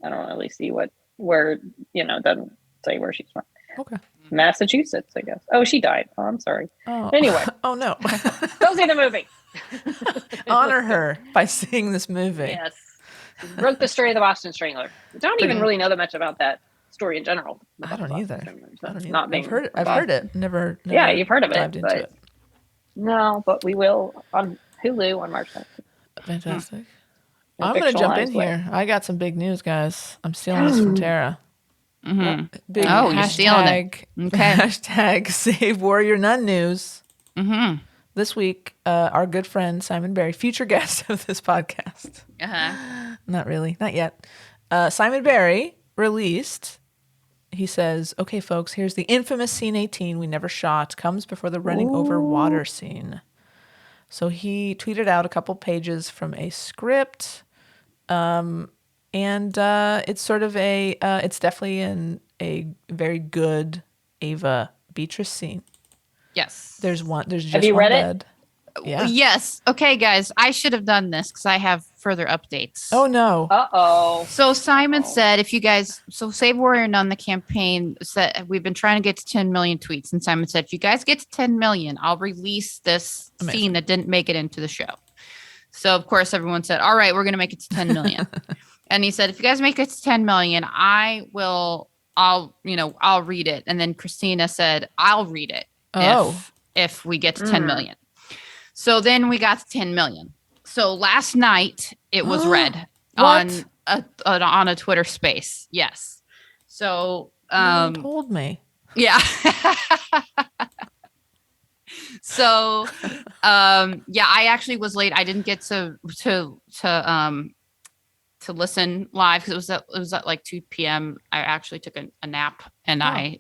I don't really see where it doesn't say where she's from. Okay. Massachusetts, I guess. Oh, she died. Oh, I'm sorry. Oh. Anyway. Oh no. Go see the movie. Honor her by seeing this movie. Yes. Broke the story of the Boston Strangler. I don't even really know that much about that story in general. I don't either. Not being I've heard it. Never yeah, you've heard of dived it, into but it. No, but we will on Hulu on March 9th. Fantastic. In a I'm going to jump in fictionalized way. here. I got some big news, guys. I'm stealing this from Tara. Mm-hmm. Big Oh, you're stealing it. Okay. Hashtag Save Warrior Nun news. Mm-hmm. This week, our good friend Simon Barry, future guest of this podcast. Uh-huh. Not really, not yet. Simon Barry released, he says, okay, folks, here's the infamous scene 18 we never shot, comes before the running over water scene. So he tweeted out a couple pages from a script, and it's sort of it's definitely a very good Ava Beatrice scene. Yes. There's just Have you one read it? bed. Yeah. Yes. Okay, guys. I should have done this because I have further updates. Oh no. Uh-oh. So Simon said, if you guys, so Save Warrior Nun, the campaign said we've been trying to get to 10 million tweets, and Simon said, if you guys get to 10 million, I'll release this scene that didn't make it into the show. So of course everyone said, all right, we're going to make it to 10 million. And he said, if you guys make it to 10 million, I'll read it. And then Christina said, I'll read it. If we get to 10 million. So then we got to 10 million. So last night it was read on a Twitter space. Yes. So No one told me. yeah. So I actually was late. I didn't get to listen live because it was at like 2 p.m. I actually took a nap and I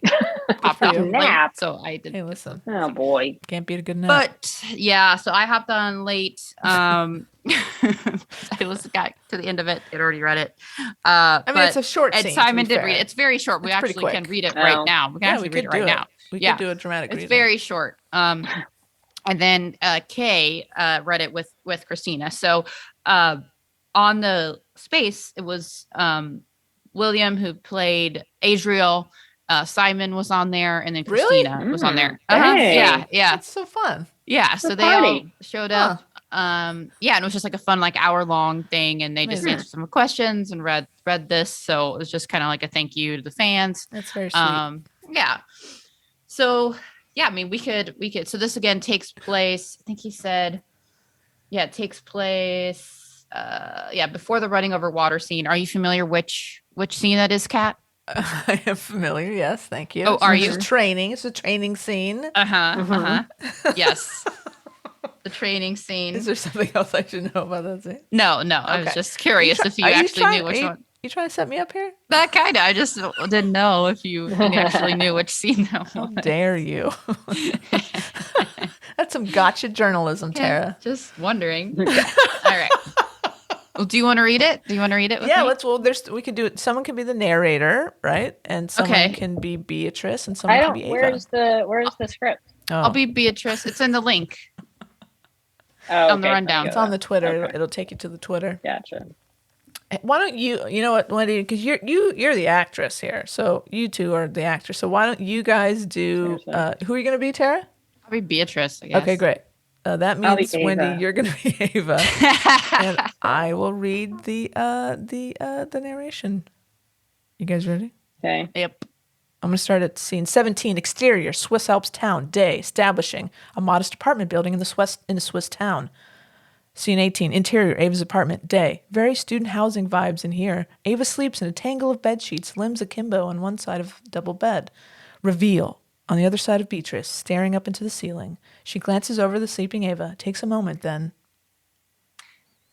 hopped off nap. late, so I didn't. Hey, listen. Oh boy. Can't beat a good nap. But yeah, so I hopped on late. I got to the end of it. I'd already read it. I mean, it's a short scene. And Simon did read it. It's very short. We actually can read it right now. We can actually read it right now. We could do a dramatic reading. It's very short. And then Kay read it with Christina. So on the space, it was William who played Adriel. Simon was on there, and then Christina was on there. Hey. Yeah. It's so fun. Yeah, so they all showed up. And it was just like a fun, like hour-long thing, and they just answered some questions and read this. So it was just kind of like a thank you to the fans. That's very sweet. Yeah. So yeah, I mean, we could. So this again takes place. I think he said, it takes place. Before the running over water scene. Are you familiar which scene that is, Kat? I am familiar. Yes, thank you. Oh, are you? Training. It's a training scene. Yes. The training scene. Is there something else I should know about that scene? No. Okay. I was just curious if you actually knew which one. You trying to set me up here? That kind of. I just didn't know if you actually knew which scene that was. How dare you? That's some gotcha journalism, Tara. Just wondering. All right. Well, do you want to read it? With me? We could do it. Someone can be the narrator, right? And someone can be Beatrice, and someone can be Ava. Where's the script? I'll be Beatrice. It's in the link. On the rundown. It's on the Twitter. Okay. It'll take you to the Twitter. Gotcha. Why don't you know what, Wendy, because you're the actress here. So you two are the actors. So why don't you guys do, who are you going to be, Tara? I'll be Beatrice, I guess. Okay, great. That means, Wendy, you're going to be Ava. And I will read the narration. You guys ready? Okay. Yep. I'm going to start at scene 17. Exterior, Swiss Alps town. Day, establishing a modest apartment building in a Swiss town. Scene 18. Interior, Ava's apartment. Day. Very student housing vibes in here. Ava sleeps in a tangle of bed sheets, limbs akimbo on one side of double bed. Reveal. On the other side of Beatrice, staring up into the ceiling. She glances over the sleeping Ava, takes a moment, then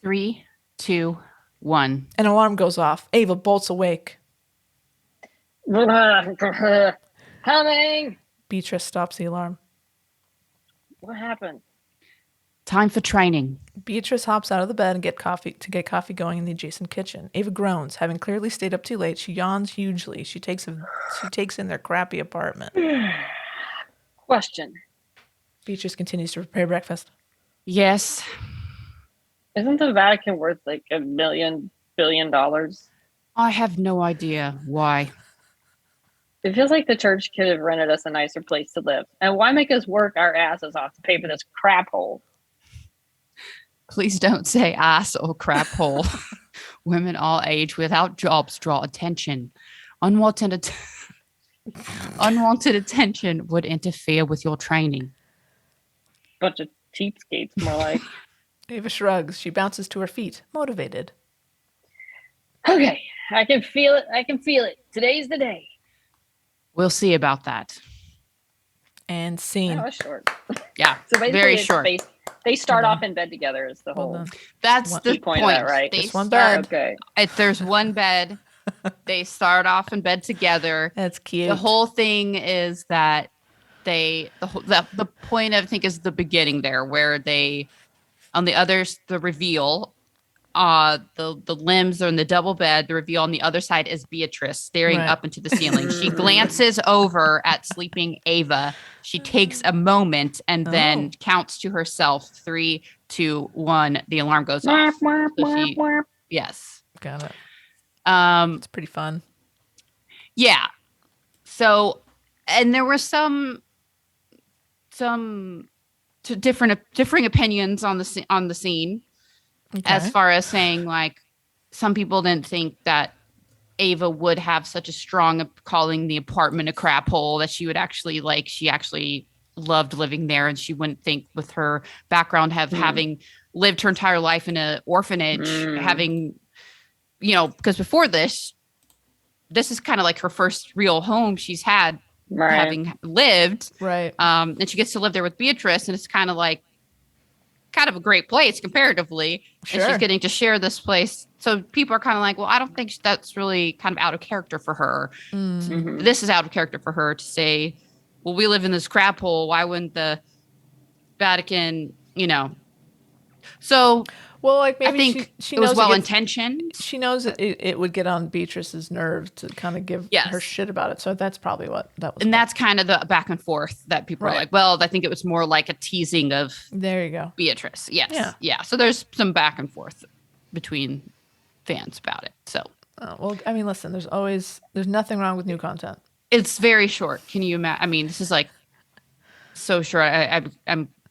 3, 2, 1. An alarm goes off. Ava bolts awake. Coming. Beatrice stops the alarm. What happened? Time for training. Beatrice hops out of the bed and get coffee going in the adjacent kitchen. Ava groans. Having clearly stayed up too late, she yawns hugely. She takes in their crappy apartment. Question. Beatrice continues to prepare breakfast. Yes. Isn't the Vatican worth like $1 billion? I have no idea why. It feels like the church could have rented us a nicer place to live. And why make us work our asses off to pay for this crap hole? Please don't say ass or crap hole. Women all age without jobs draw attention. Unwanted attention would interfere with your training. Bunch of Cheapskates, more like. Ava shrugs. She bounces to her feet, motivated. Okay, I can feel it. I can feel it. Today's the day. We'll see about that. And scene. That was short. Yeah, So basically, very it's short. they start Well off in bed together. Is the Well whole done. That's One- the key point point. of that, right? They Just one start- bed. Okay. If there's one bed, they start off in bed together. That's cute. The whole thing is that the point I think is the beginning there, where they on the others the reveal. The limbs are in the double bed. The reveal on the other side is Beatrice staring Right. up into the ceiling. She glances over at sleeping Ava. She takes a moment and then counts to herself 3, 2, 1. The alarm goes off. So yes. Got it. Um, It's pretty fun. yeah. So, and there were some differing opinions on the scene. Okay. As far as saying, like, some people didn't think that Ava would have such a strong calling the apartment a crap hole, that she would actually she actually loved living there, and she wouldn't think with her background having lived her entire life in an orphanage, having, because before this is kind of like her first real home she's had, Right. having lived. Right. And she gets to live there with Beatrice, and it's kind of a great place comparatively. Sure. And she's getting to share this place. So people are kind of like, well, I don't think that's really kind of out of character for her. Mhm. This is out of character for her to say, well, we live in this crap hole. Why wouldn't the Vatican, So Well, like maybe I think she it was knows well gets- intentioned. She knows it would get on Beatrice's nerves to kind of give Yes. her shit about it. So that's probably what that was. And that's kind of the back and forth that people are Right. like, well, I think it was more like a teasing of There you go. Beatrice. Yes. Yeah. Yeah. So there's some back and forth between fans about it. So Well, I mean, listen. There's nothing wrong with new content. it's very short. Can you imagine? I mean, this is like so short. I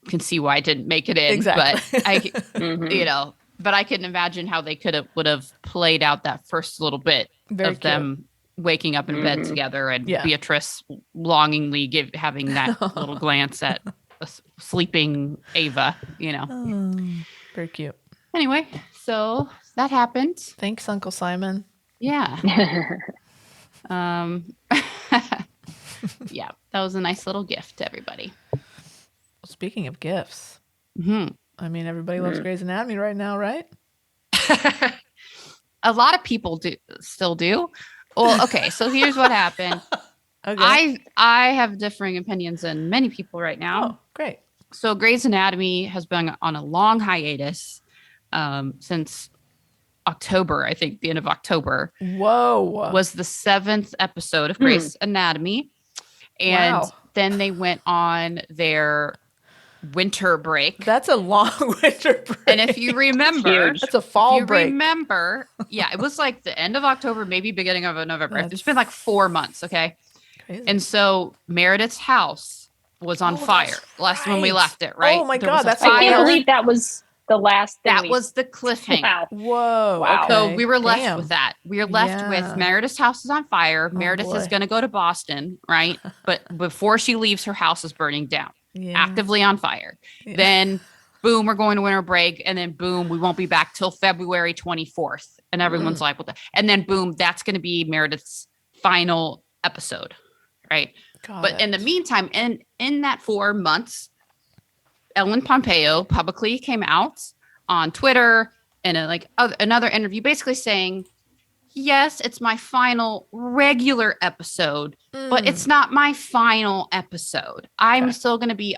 can see why I didn't make it in. Exactly. But I, Mhm. but I couldn't imagine how they would have played out that first little bit Very of them waking up in bed together, and Yeah. Beatrice longingly having that little glance at a sleeping Ava. Very cute. Anyway, so that happened. Thanks, Uncle Simon. Yeah. Yeah, that was a nice little gift to everybody. Speaking of gifts, Hmm. I mean, everybody loves Grey's Anatomy right now, right? A lot of people still do. Well, okay, so here's what happened. Okay. I have differing opinions than many people right now. Oh, great. So Grey's Anatomy has been on a long hiatus since October. I think the end of October Whoa. was the 7th episode of Grey's Anatomy. And Wow. then they went on their winter break. That's a long winter break. And if you remember, Huge. That's a fall you break. remember, yeah, it was like the end of October, maybe beginning of November. That's- It's been like 4 months, okay? Crazy. And so Meredith's house was on Oh, fire that's last when we right. left it, right? Oh my There God, was a that's I can't fire. believe that was the last thing. That was the cliffhanger. Wow. Whoa. Wow. Okay. So we were left Damn. with that. We are left Yeah. with Meredith's house is on fire. Meredith is boy. going to go to Boston, right? But before she leaves, her house is burning down, Yeah. actively on fire. Yeah. Then, boom, we're going to winter break. And then, boom, we won't be back till February 24th. And everyone's like, what the? And then, boom, that's going to be Meredith's final episode, right? Got But it. in the meantime, in that 4 months, Ellen Pompeo publicly came out on Twitter and another interview, basically saying, "Yes, it's my final regular episode, but it's not my final episode. I'm Okay. still going to be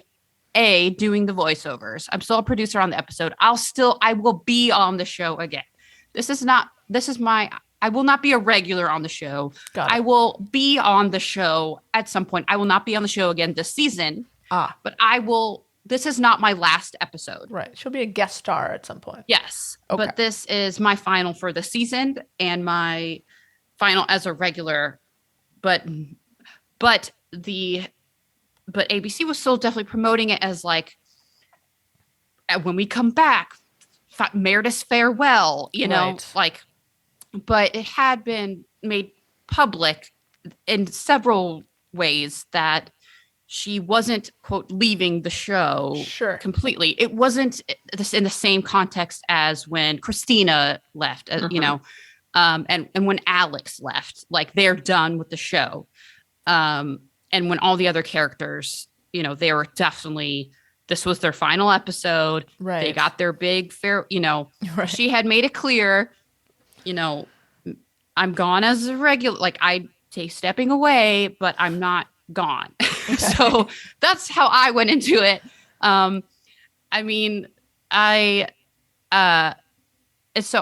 doing the voiceovers. I'm still a producer on the episode. I will be on the show again. I will not be a regular on the show. Got it. I will be on the show at some point. I will not be on the show again this season, but this is not my last episode. Right. She'll be a guest star at some point. Yes. Okay. But this is my final for the season and my final as a regular. But ABC was still definitely promoting it as like, when we come back, Meredith's farewell, Right. but it had been made public in several ways that she wasn't, quote, leaving the show completely. It wasn't in the same context as when Christina left, you know, and when Alex left, like they're done with the show. And when all the other characters, you know, they were definitely, this was their final episode. Right. They got their big fair, you know, she had made it clear, you know, I'm gone as a regular, like I take stepping away, but I'm not gone. Okay. So that's how I went into it. I mean, so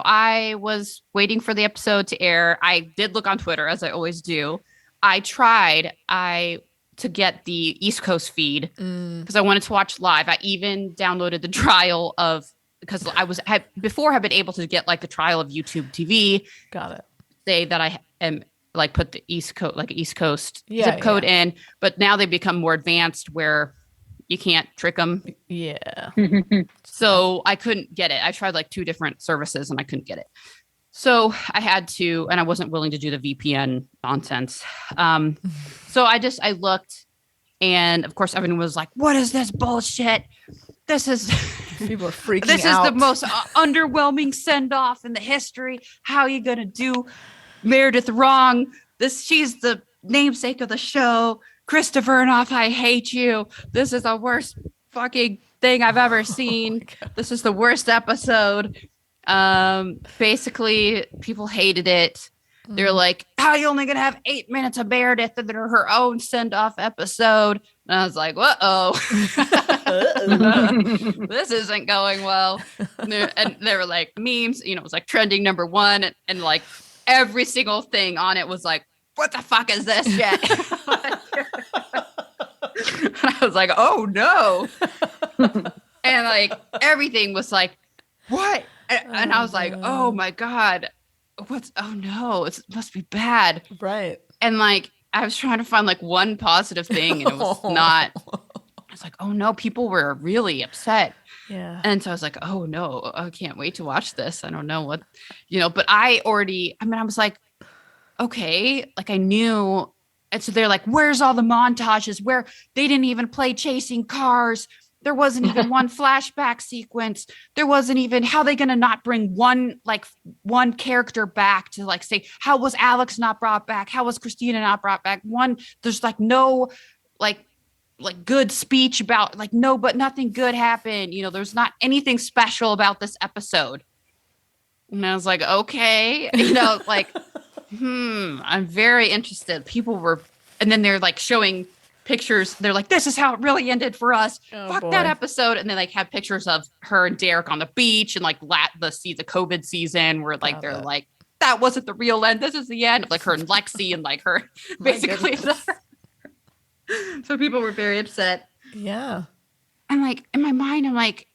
I was waiting for the episode to air. I did look on Twitter, as I always do. I tried to get the East Coast feed because I wanted to watch live. I even downloaded the trial because I before have been able to get like the trial of YouTube TV. Got it. Say that I am like put the East Coast zip code in, but now they become more advanced where you can't trick them. Yeah. So I couldn't get it. I tried like 2 different services and I couldn't get it. So I had to, and I wasn't willing to do the VPN nonsense. So I looked, and of course everyone was like, "What is this bullshit? This is people are freaking out. This is the most underwhelming send off in the history. How are you gonna do Meredith wrong? She's the namesake of the show. Krista Vernoff, I hate you. This is the worst fucking thing I've ever seen. This is the worst episode." Basically, people hated it. They're like, "How are you only gonna have 8 minutes of Meredith and then her own send-off episode?" And I was like, "Uh-oh." This isn't going well. And they were like memes, you know, it was like trending #1, and like every single thing on it was like, "What the fuck is this shit?" And I was like, "Oh no." And like everything was like, "What?" And I was like, "Oh my God, oh no, it must be bad." Right. And like, I was trying to find like one positive thing and it was not. I was like, "Oh no, people were really upset." Yeah. And so I was like, "Oh no, I can't wait to watch this." I don't know what, you know, but I was like, okay, like I knew. And so they're like, "Where's all the montages where they didn't even play chasing cars? There wasn't even one flashback sequence. There wasn't even, how they going to not bring one character back to like say, how was Alex not brought back? How was Christina not brought back? There's like no like good speech about like, no, but nothing good happened. You know, there's not anything special about this episode." And I was like, okay, you know, like, I'm very interested. People were, and then they're like showing pictures. They're like, "This is how it really ended for us." Fuck that episode. And they like have pictures of her and Derek on the beach and like the COVID season where like they're like, "That wasn't the real end. This is the end." Of like her and Lexi and like her basically. So people were very upset. Yeah. I'm like, in my mind, I'm like,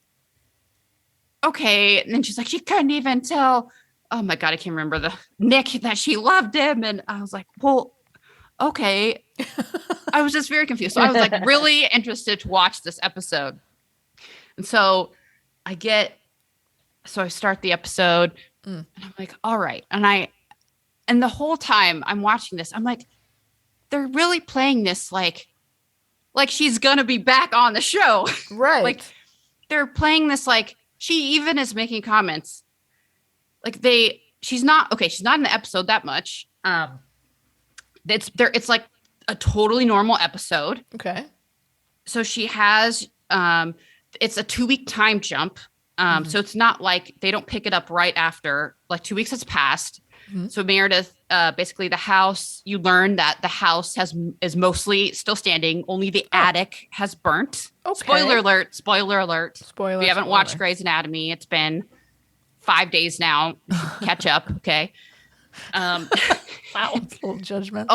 okay. And then she's like, she couldn't even tell, oh my God, I can't remember the Nick that she loved him. And I was like, well, okay. I was just very confused. So I was like really interested to watch this episode. And so I start the episode and I'm like, all right. And the whole time I'm watching this, I'm like, they're really playing this like she's going to be back on the show. Right. Like they're playing this, like she even is making comments. Like she's not in the episode that much. It's like a totally normal episode. Okay. So she has, it's a 2-week time jump. So it's not like they don't pick it up right after, like 2 weeks has passed. So Meredith, basically the house, you learn that the house is mostly still standing. Only the attic has burnt. Okay. Spoiler alert. If you haven't watched Grey's Anatomy, it's been 5 days now. Catch up. Okay. Wow. It's a little judgmental.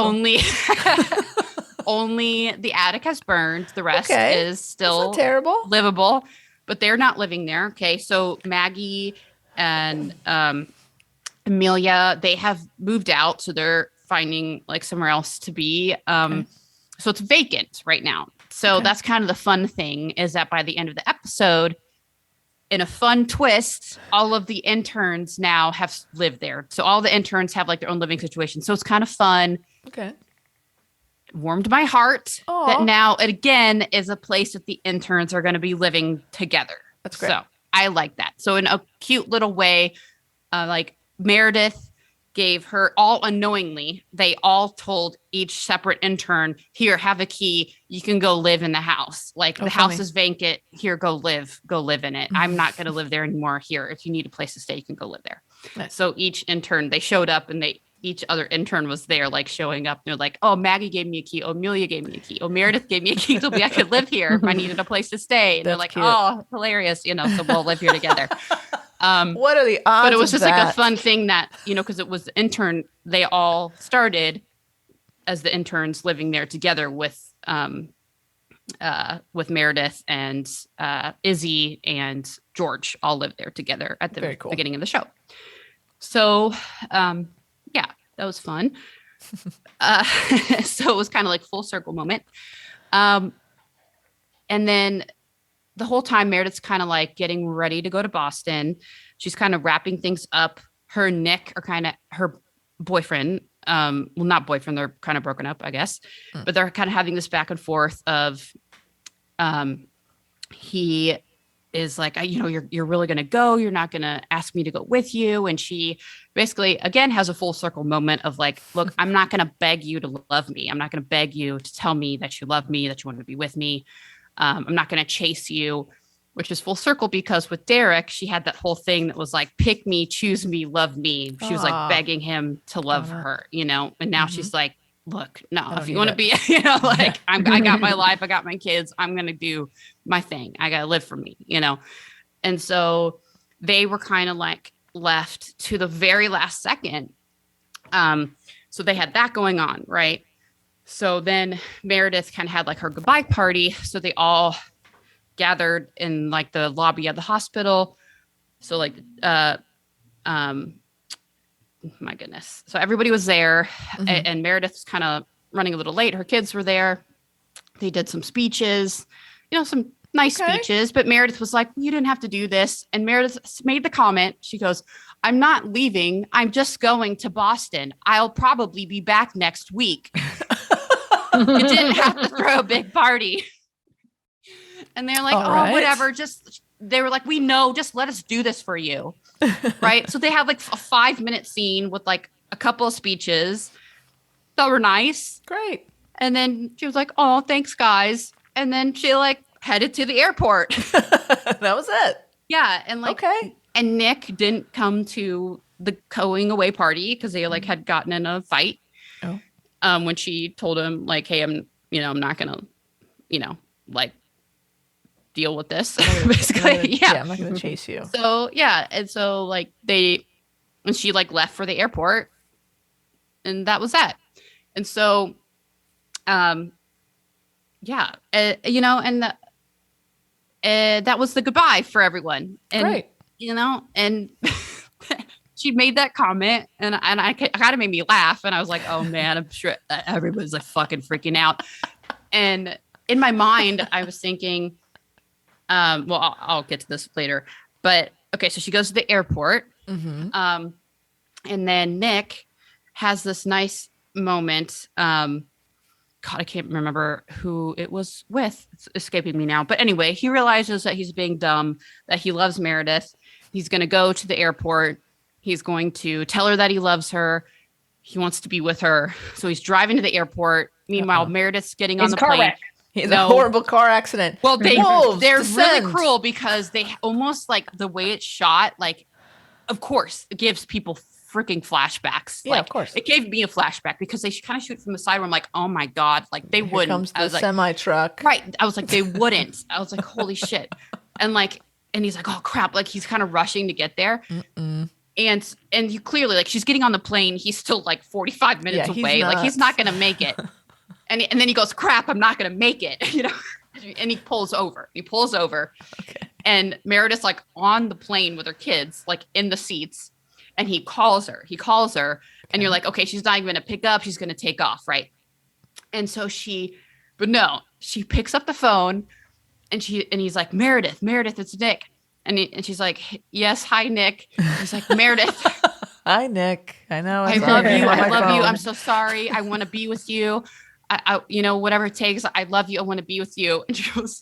Only the attic has burned. The rest is still terrible, livable, but they're not living there. Okay. So Maggie and, Amelia, they have moved out, so they're finding like somewhere else to be. So it's vacant right now. So that's kind of the fun thing, is that by the end of the episode, in a fun twist, all of the interns now have lived there. So all the interns have like their own living situation. So it's kind of fun. Okay. warmed my heart Aw. that now it again is a place that the interns are going to be living together. That's great. So I like that. So in a cute little way, like Meredith gave her all unknowingly, they all told each separate intern, here, have a key. You can go live in the house. Like the house is vacant. Here, go live in it. I'm not going to live there anymore. Here, if you need a place to stay, you can go live there. Nice. So each intern, they showed up and each other intern was there, like showing up. They're like, oh, Maggie gave me a key. Oh, Amelia gave me a key. Oh, Meredith gave me a key. So I could live here if I needed a place to stay. And they're like, cute. oh, hilarious. So we'll live here together. What are the odds? But it was just of like that? a fun thing that, because it was the intern, they all started as the interns living there together with Meredith and Izzy and George all lived there together at the beginning of the show. So, yeah, that was fun. So it was kind of like full circle moment. And then the whole time Meredith's kind of like getting ready to go to Boston. She's kind of wrapping things up. Her and Nick are kind of her boyfriend. Well, not boyfriend. They're kind of broken up, I guess. But they're kind of having this back and forth of he is like, you're really going to go. You're not going to ask me to go with you. And she basically, again, has a full circle moment of like, look, I'm not going to beg you to love me. I'm not going to beg you to tell me that you love me, that you want to be with me. I'm not going to chase you, which is full circle because with Derek, she had that whole thing that was like, pick me, choose me, love me. She was like begging him to love her, and now she's like, look, no, if you want to be, like I got my life, I got my kids, I'm going to do my thing. I got to live for me, And so they were kind of like left to the very last second. So they had that going on. Right. So then Meredith kind of had like her goodbye party. So they all gathered in like the lobby of the hospital. So like, my goodness. So everybody was there and Meredith was kind of running a little late. Her kids were there. They did some speeches, some nice speeches, but Meredith was like, you didn't have to do this. And Meredith made the comment. She goes, I'm not leaving. I'm just going to Boston. I'll probably be back next week. You didn't have to throw a big party. And they're like, whatever. They were like, we know, just let us do this for you. Right. So they had like a 5-minute scene with like a couple of speeches that were nice. Great. And then she was like, oh, thanks, guys. And then she like headed to the airport. That was it. Yeah. And like, and Nick didn't come to the going away party because they like had gotten in a fight. Oh. When she told him like, hey, I'm not going to, like, deal with this basically. I'm not gonna chase you. So and so like she like left for the airport and that was that. And so and that was the goodbye for everyone. And and she made that comment and I kind of made me laugh and I was like, oh man, I'm sure everybody's like fucking freaking out. And in my mind I was thinking, well, I'll get to this later, but okay. So she goes to the airport. And then Nick has this nice moment. God, I can't remember who it was with. It's escaping me now. But anyway, he realizes that he's being dumb, that he loves Meredith. He's going to go to the airport. He's going to tell her that he loves her. He wants to be with her. So he's driving to the airport. Meanwhile, Meredith's getting on the plane. Wreck. It's a horrible car accident. Well, they're really cruel because they almost like the way it's shot, like, of course, it gives people freaking flashbacks. Yeah, like, of course. It gave me a flashback because they kind of shoot from the side where I'm like, oh my God, like they wouldn't. Comes the I was like, semi-truck. Right. I was like, they wouldn't. I was like, holy shit. And like, and he's like, oh crap. Like he's kind of rushing to get there. And you clearly like, she's getting on the plane. He's still like 45 minutes away. Like he's not going to make it. And then he goes, crap, I'm not going to make it, and he pulls over. Okay. And Meredith's like on the plane with her kids, like in the seats. And he calls her. And you're like, okay, she's not even going to pick up. She's going to take off. Right. And so she picks up the phone and he's like, Meredith, it's Nick. And she's like, yes. Hi, Nick. He's like, Meredith. Hi, Nick. I know. I love you. I'm so sorry. I want to be with you. whatever it takes. I love you. I want to be with you. And she was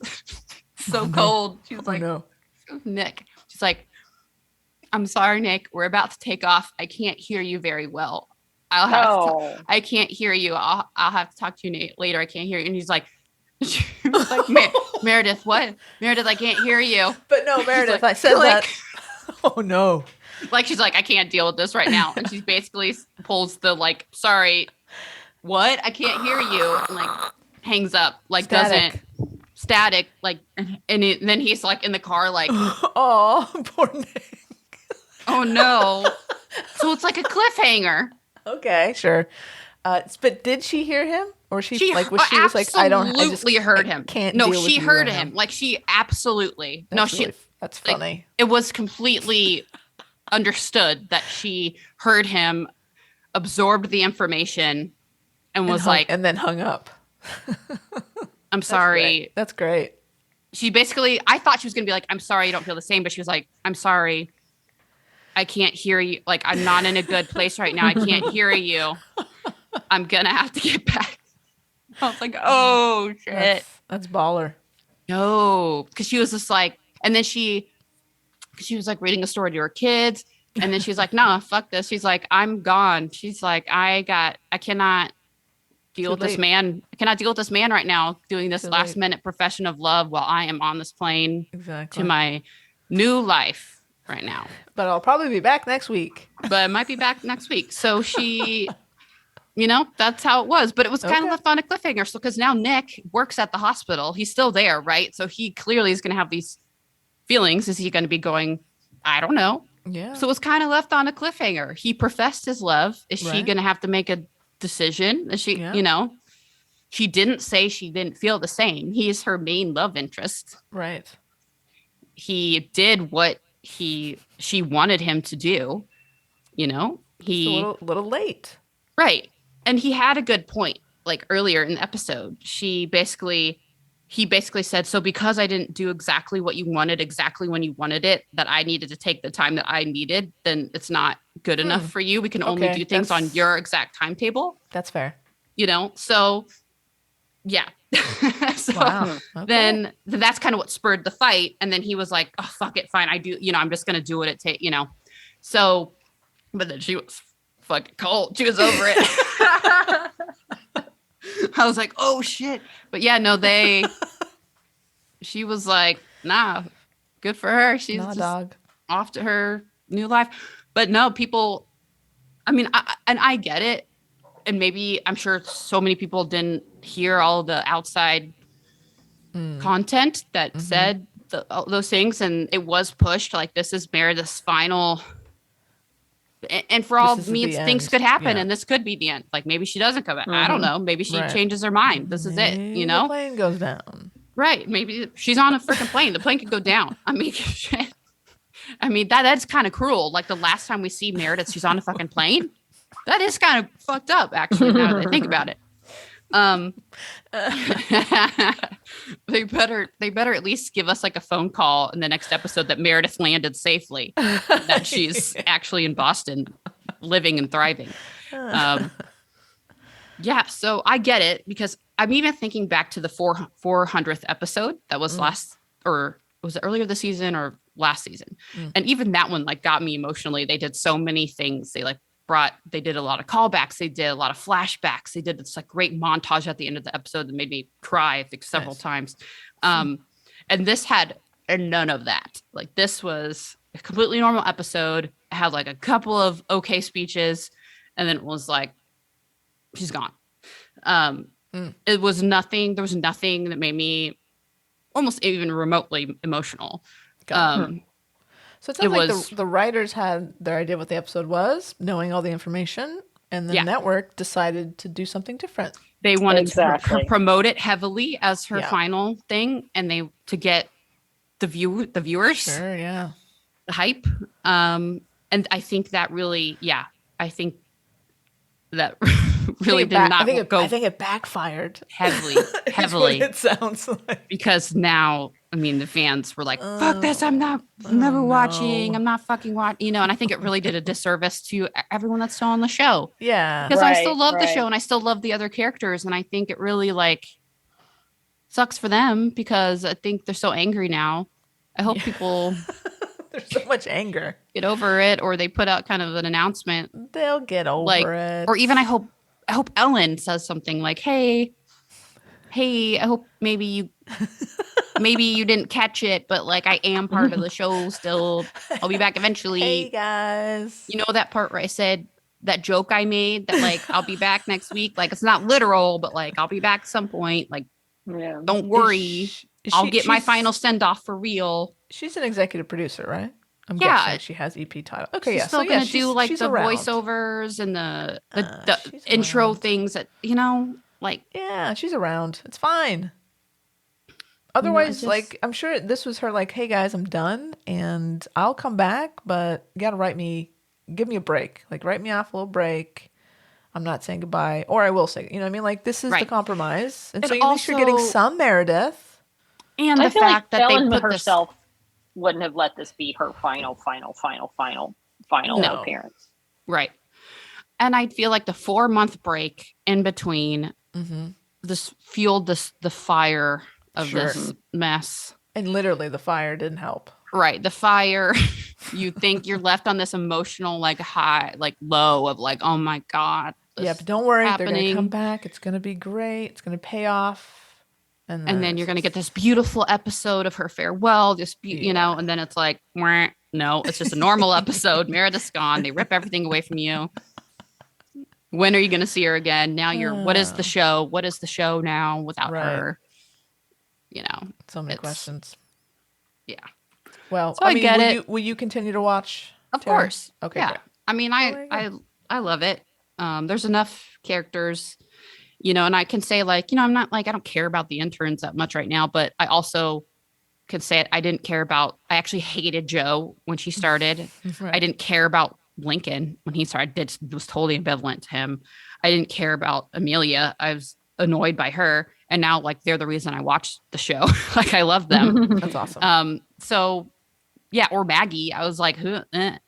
so cold. She was like, Nick. She's like, I'm sorry, Nick. We're about to take off. I can't hear you very well. I can't hear you. I'll have to talk to you later. I can't hear you. And he's like, she was like, Meredith, what? Meredith, I can't hear you. But no, Meredith, I said that. Oh no. Like, she's like, I can't deal with this right now. And she basically pulls the like, sorry, what? I can't hear you. And like hangs up, like static, like, and then he's like in the car, like, oh, poor Nick. Oh no. So it's like a cliffhanger. Okay, sure. But did she hear him? Or was she like, I absolutely heard him. Can't no, deal with she you heard right him. now. Like she absolutely. That's funny. Like, it was completely understood that she heard him, absorbed the information, and was like, and then hung up. I'm sorry. That's great. She basically, I thought she was gonna be like, I'm sorry, you don't feel the same, but she was like, I'm sorry, I can't hear you. Like, I'm not in a good place right now. I can't hear you. I'm gonna have to get back. I was like, oh shit. That's baller. No, because she was just like, and then she was like reading a story to her kids, and then she's like, no, fuck this. She's like, I'm gone. She's like, I cannot deal with this man. I cannot deal with this man right now doing this last minute profession of love while I am on this plane to my new life right now. But I'll probably be back next week. But I might be back next week. So she, that's how it was. But it was kind of left on a cliffhanger. So because now Nick works at the hospital. He's still there, right? So he clearly is going to have these feelings. Is he going to be going, I don't know. Yeah. So it was kind of left on a cliffhanger. He professed his love. Is she going to have to make a decision? Is she, she didn't say she didn't feel the same. He is her main love interest. Right. He did what she wanted him to do. He a little late. Right. And he had a good point. Like earlier in the episode, he basically said, so because I didn't do exactly what you wanted, exactly when you wanted it, that I needed to take the time that I needed, then it's not good enough for you. We can only do things on your exact timetable. That's fair. So yeah. So then that's kind of what spurred the fight. And then he was like, oh, fuck it. Fine. I do, I'm just going to do what it takes, So, but then she was fucking cold. She was over it. I was like, oh shit. But yeah, no, she was like, nah, good for her. She's off to her new life. But no, people, I mean, I get it. And maybe I'm sure so many people didn't hear all the outside content that said those things. And it was pushed like, this is Meredith's final. And for all means, things could happen, and this could be the end. Like maybe she doesn't come back. I don't know. Maybe she changes her mind. This is it. The plane goes down. Right. Maybe she's on a freaking plane. The plane could go down. I mean, shit. I mean that's kind of cruel. Like the last time we see Meredith, she's on a fucking plane. That is kind of fucked up, actually. Now that I think about it. They better at least give us like a phone call in the next episode that Meredith landed safely, that she's actually in Boston living and thriving. Yeah, so I get it, because I'm even thinking back to the 400th episode that was last, or was it earlier this season or last season? And even that one like got me emotionally. They did so many things. They did a lot of callbacks. They did a lot of flashbacks. They did this like great montage at the end of the episode that made me cry, I think, several times. And this had none of that. Like this was a completely normal episode. It had like a couple of okay speeches, and then it was like, she's gone. It was nothing. There was nothing that made me almost even remotely emotional. So it sounds like the writers had their idea what the episode was, knowing all the information, and the network decided to do something different. They wanted to promote it heavily as her final thing, and to get the viewers, the hype. And I think that really, I think that really did not go. I think it backfired heavily. It sounds like, because now I mean, the fans were like, fuck this. I'm never watching. I'm not fucking watching, and I think it really did a disservice to everyone that's still on the show. Yeah. Because I still love the right. show and I still love the other characters. And I think it really sucks for them because I think they're so angry now. I hope people There's so much anger. get over it, or they put out kind of an announcement. They'll get over it. Or even I hope Ellen says something like, hey, I hope maybe you didn't catch it, but I am part of the show still. I'll be back eventually. Hey guys. You know that part where I said that joke I made that I'll be back next week? It's not literal, but I'll be back at some point. Yeah. Don't worry. I'll get my final send off for real. She's an executive producer, right? I'm Yeah. guessing she has EP title. Okay, She's yeah. still so gonna she's, do she's the around. voiceovers and the She's intro around. things that Yeah, she's around. It's fine. Otherwise, just- I'm sure this was her hey guys, I'm done and I'll come back, but you gotta give me a break. Write me off a little break. I'm not saying goodbye. Or I will say, you know what I mean? This is the Right. compromise. And And so at least you're getting also- some Meredith. and I the feel fact like that they Ellen put herself wouldn't have let this be her final No. appearance. right. And I feel like the 4-month break in between this fueled the fire of Sure. this mess. And literally the fire didn't help. Right. The fire, you think you're left on this emotional high, low of oh my God. Yeah, but don't worry. They're going to happening. come back. It's going to be great. It's going to pay off. And then you're going to get this beautiful episode of her farewell, and then it's "Mwah." No, it's just a normal episode. Meredith's gone. They rip everything away from you. When are you going to see her again? Now what is the show? What is the show now without Right. her? So many questions. Yeah. Well, So I get it. Will you continue to watch? Of Tara? course. Okay. Yeah. Great. I mean, There you I love it. There's enough characters, and I can say I'm not I don't care about the interns that much right now, but I also could say it. I I actually hated Joe when she started. Right. I didn't care about Lincoln when he started. Was totally ambivalent to him. I didn't care about Amelia. I was annoyed by her. And now they're the reason I watched the show. I love them. That's awesome. So yeah, or Maggie. I was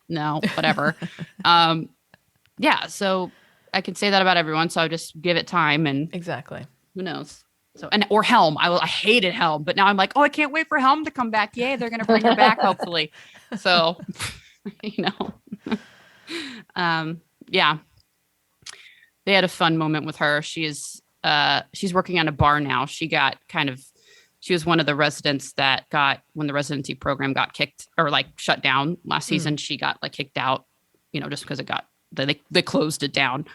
no, whatever. Yeah, so I can say that about everyone. So I just give it time and Exactly. who knows. So or Helm. I hated Helm, but now I'm I can't wait for Helm to come back. Yay, they're gonna bring her back, hopefully. So yeah. They had a fun moment with her. She's working on a bar now. She was one of the residents that when the residency program got kicked or shut down last season, she got kicked out, just because they closed it down.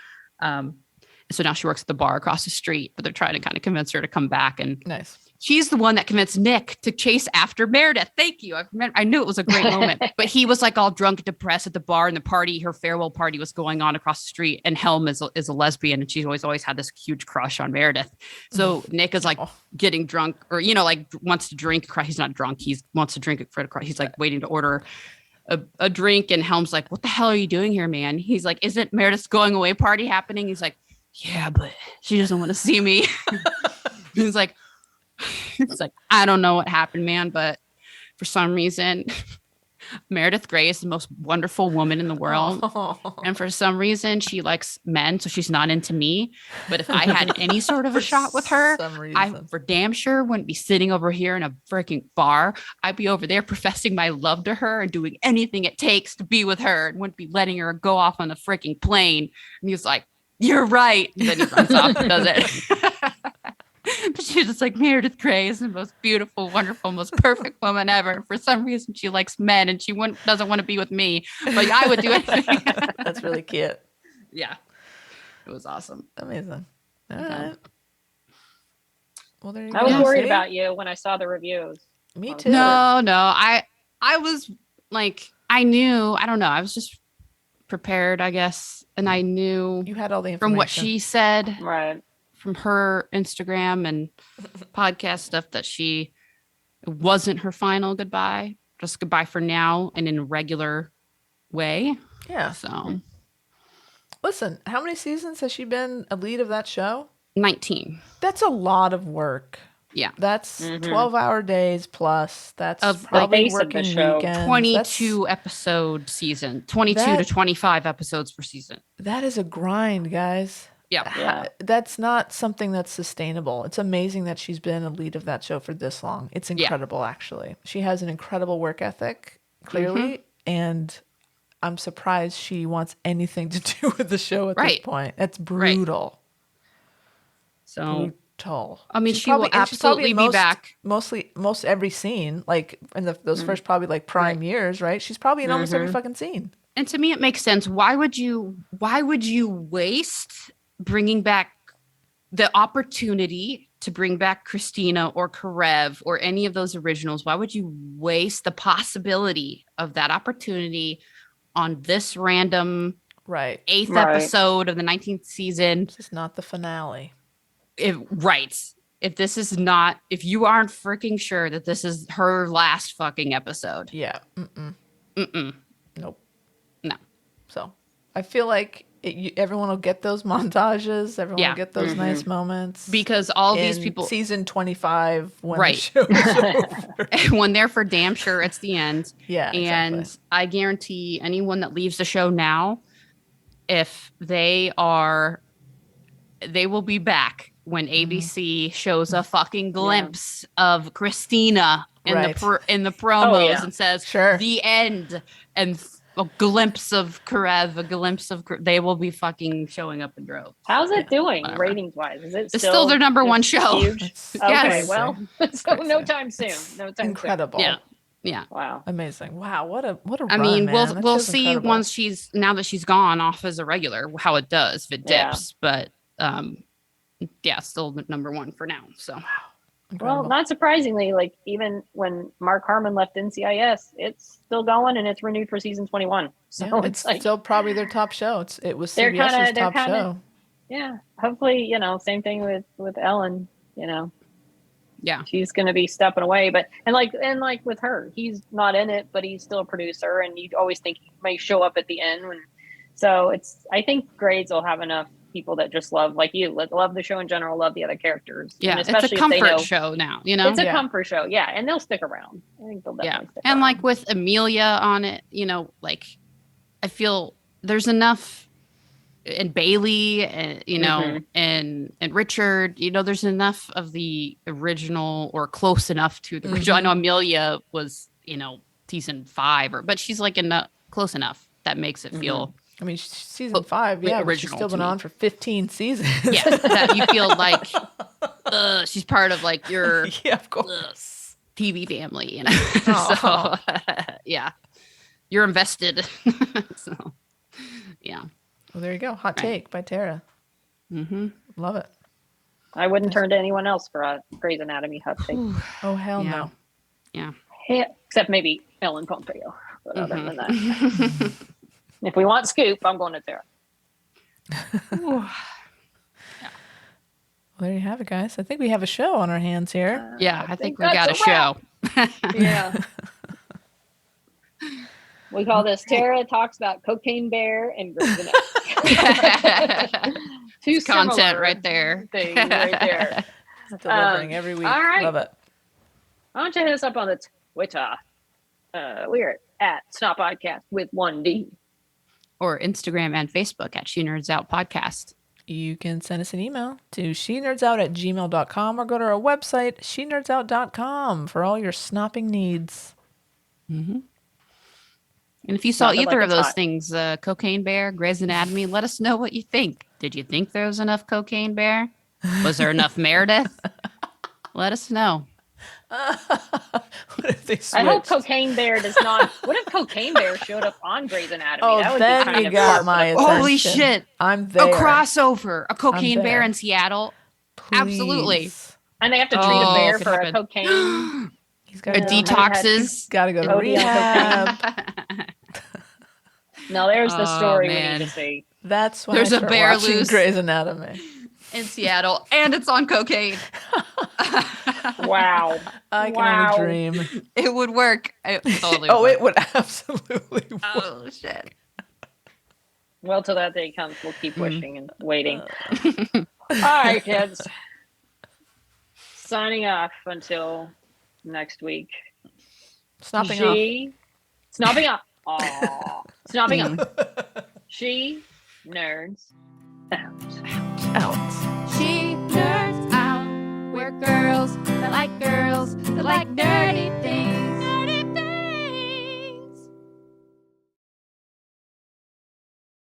So now she works at the bar across the street, but they're trying to kind of convince her to come back. And Nice. she's the one that convinced Nick to chase after Meredith. Thank you. I knew it was a great moment, but he was all drunk and depressed at the bar, and her farewell party was going on across the street. And Helm is a lesbian, and she's always had this huge crush on Meredith. So Nick is getting drunk, or wants to drink. He's not drunk. He wants to drink for a cry. He's waiting to order a drink, and Helm's what the hell are you doing here, man? He's isn't Meredith's going away party happening? He's yeah, but she doesn't want to see me. He's I don't know what happened, man, but for some reason, Meredith Grey is the most wonderful woman in the world. And for some reason, she likes men, so she's not into me. But if I had any sort of a shot with her, I for damn sure wouldn't be sitting over here in a freaking bar. I'd be over there professing my love to her and doing anything it takes to be with her, and wouldn't be letting her go off on a freaking plane. And he's "You're right." And then he runs off and does it. But she's just Meredith Grey is the most beautiful, wonderful, most perfect woman ever. And for some reason, she likes men, and she doesn't want to be with me. But I would do anything. That's really cute. Yeah, it was awesome. Amazing. All right. Well, there you go. I was worried See? about you when I saw the reviews. Me too. No. I was I knew. I don't know. I was just prepared, I guess, and I knew You had all the information from what she said. Right. From her Instagram and podcast stuff that it wasn't her final goodbye, just goodbye for now and in a regular way. Yeah. So Listen, how many seasons has she been a lead of that show? 19. That's a lot of work Yeah. That's Mhm. 12-hour days plus. That's Of, like, probably base of the working show. weekends. 22 episode season, 22 to 25 episodes per season. That is a grind, guys. Yeah. Yeah. That's not something that's sustainable. It's amazing that she's been a lead of that show for this long. It's incredible, actually. She has an incredible work ethic, clearly, and I'm surprised she wants anything to do with the show at this point. That's brutal. So, Brutal. I mean, She's she will and she's probably absolutely in be back. most every scene, like in those first probably like prime years, right? She's probably in almost every fucking scene. And to me, it makes sense. Why would you waste bringing back the opportunity to bring back Christina or Karev or any of those originals? Why would you waste the possibility of that opportunity on this random eighth episode of the 19th season? This is not the finale. If you aren't freaking sure that this is her last fucking episode. Yeah. Nope. No. So I feel like everyone will get those montages. Everyone will get those nice moments. Because all these people... Season 25 when the show is over. When they're for damn sure it's the end. Yeah, and exactly. I guarantee anyone that leaves the show now, if they will be back when ABC shows a fucking glimpse of Christina in the promos and says the end, and a glimpse of Karev, a glimpse of they will be fucking showing up in droves. How's it doing ratings wise? Is it still their number one show? Huge? Okay, well, so no time soon. Incredible. Soon. Yeah. Wow. Amazing. Wow. What a I run, mean, man. we'll see once now that she's gone off as a regular how it does, if it dips. But still number one for now. So well, not surprisingly, like even when Mark Harmon left NCIS, it's still going and it's renewed for season 21. So it's like, still probably their top show. It was CBS's top show. Yeah. Hopefully, same thing with Ellen, Yeah. She's going to be stepping away, but and like with her, he's not in it, but he's still a producer, and you always think he may show up at the end so I think grades will have enough people that just love the show in general, love the other characters. Yeah, and especially it's a comfort show now, It's a comfort show, yeah, and they'll stick around. I think they'll definitely stick around. And like with Amelia on it, like I feel there's enough, and Bailey, and Richard, there's enough of the original or close enough to the original. I know Amelia was, season 5, but she's like close enough that makes it feel. I mean, season 5, yeah, but she's still been on for 15 seasons. Yeah, that you feel like she's part of like your of course TV family, So yeah, you're invested. So yeah. Well, there you go. Hot take by Tara. Love it. I wouldn't turn to anyone else for a Grey's Anatomy hot take. Oh hell no. Yeah. Except maybe Ellen Pompeo. But other than that. If we want scoop, I'm going to Tara. Well, there you have it, guys. I think we have a show on our hands here. I think we got a show. Yeah. We call this Tara Talks About Cocaine Bear and Grey's Anatomy. Two content right there. Things right there. Delivering every week. All right. Love it. Why don't you hit us up on the Twitter? We're at Snot Podcast with 1D. Or Instagram and Facebook at She Nerds Out Podcast. You can send us an email to shenerds@gmail.com or go to our website, shenerdsout.com, for all your snopping needs. And if you saw either of those things, Cocaine Bear, Grey's Anatomy, let us know what you think. Did you think there was enough Cocaine Bear? Was there enough Meredith? Let us know. What if they switched? I hope Cocaine Bear does not. What if Cocaine Bear showed up on Grey's Anatomy? Oh, that would then be kind you of got my attention. Holy shit. I'm there. A crossover. A Cocaine I'm Bear there. in Seattle. Please. Absolutely. And they have to treat a bear could for happen. a cocaine. He's got detoxes. Got to go to OD on rehab. No, there's the story we man. need to see. That's why There's I a start bear watching loose. Grey's Anatomy. In Seattle. And it's on cocaine. Wow. I can Wow. only dream. It would work. It totally Oh, would it would absolutely work. Oh, shit. Well, till that day comes, we'll keep wishing and waiting. All right, kids. signing off until next week. Snopping off. Snobbing off. Aw. Snobbing off. She nerds Out. She nerds out. We're girls that like nerdy things.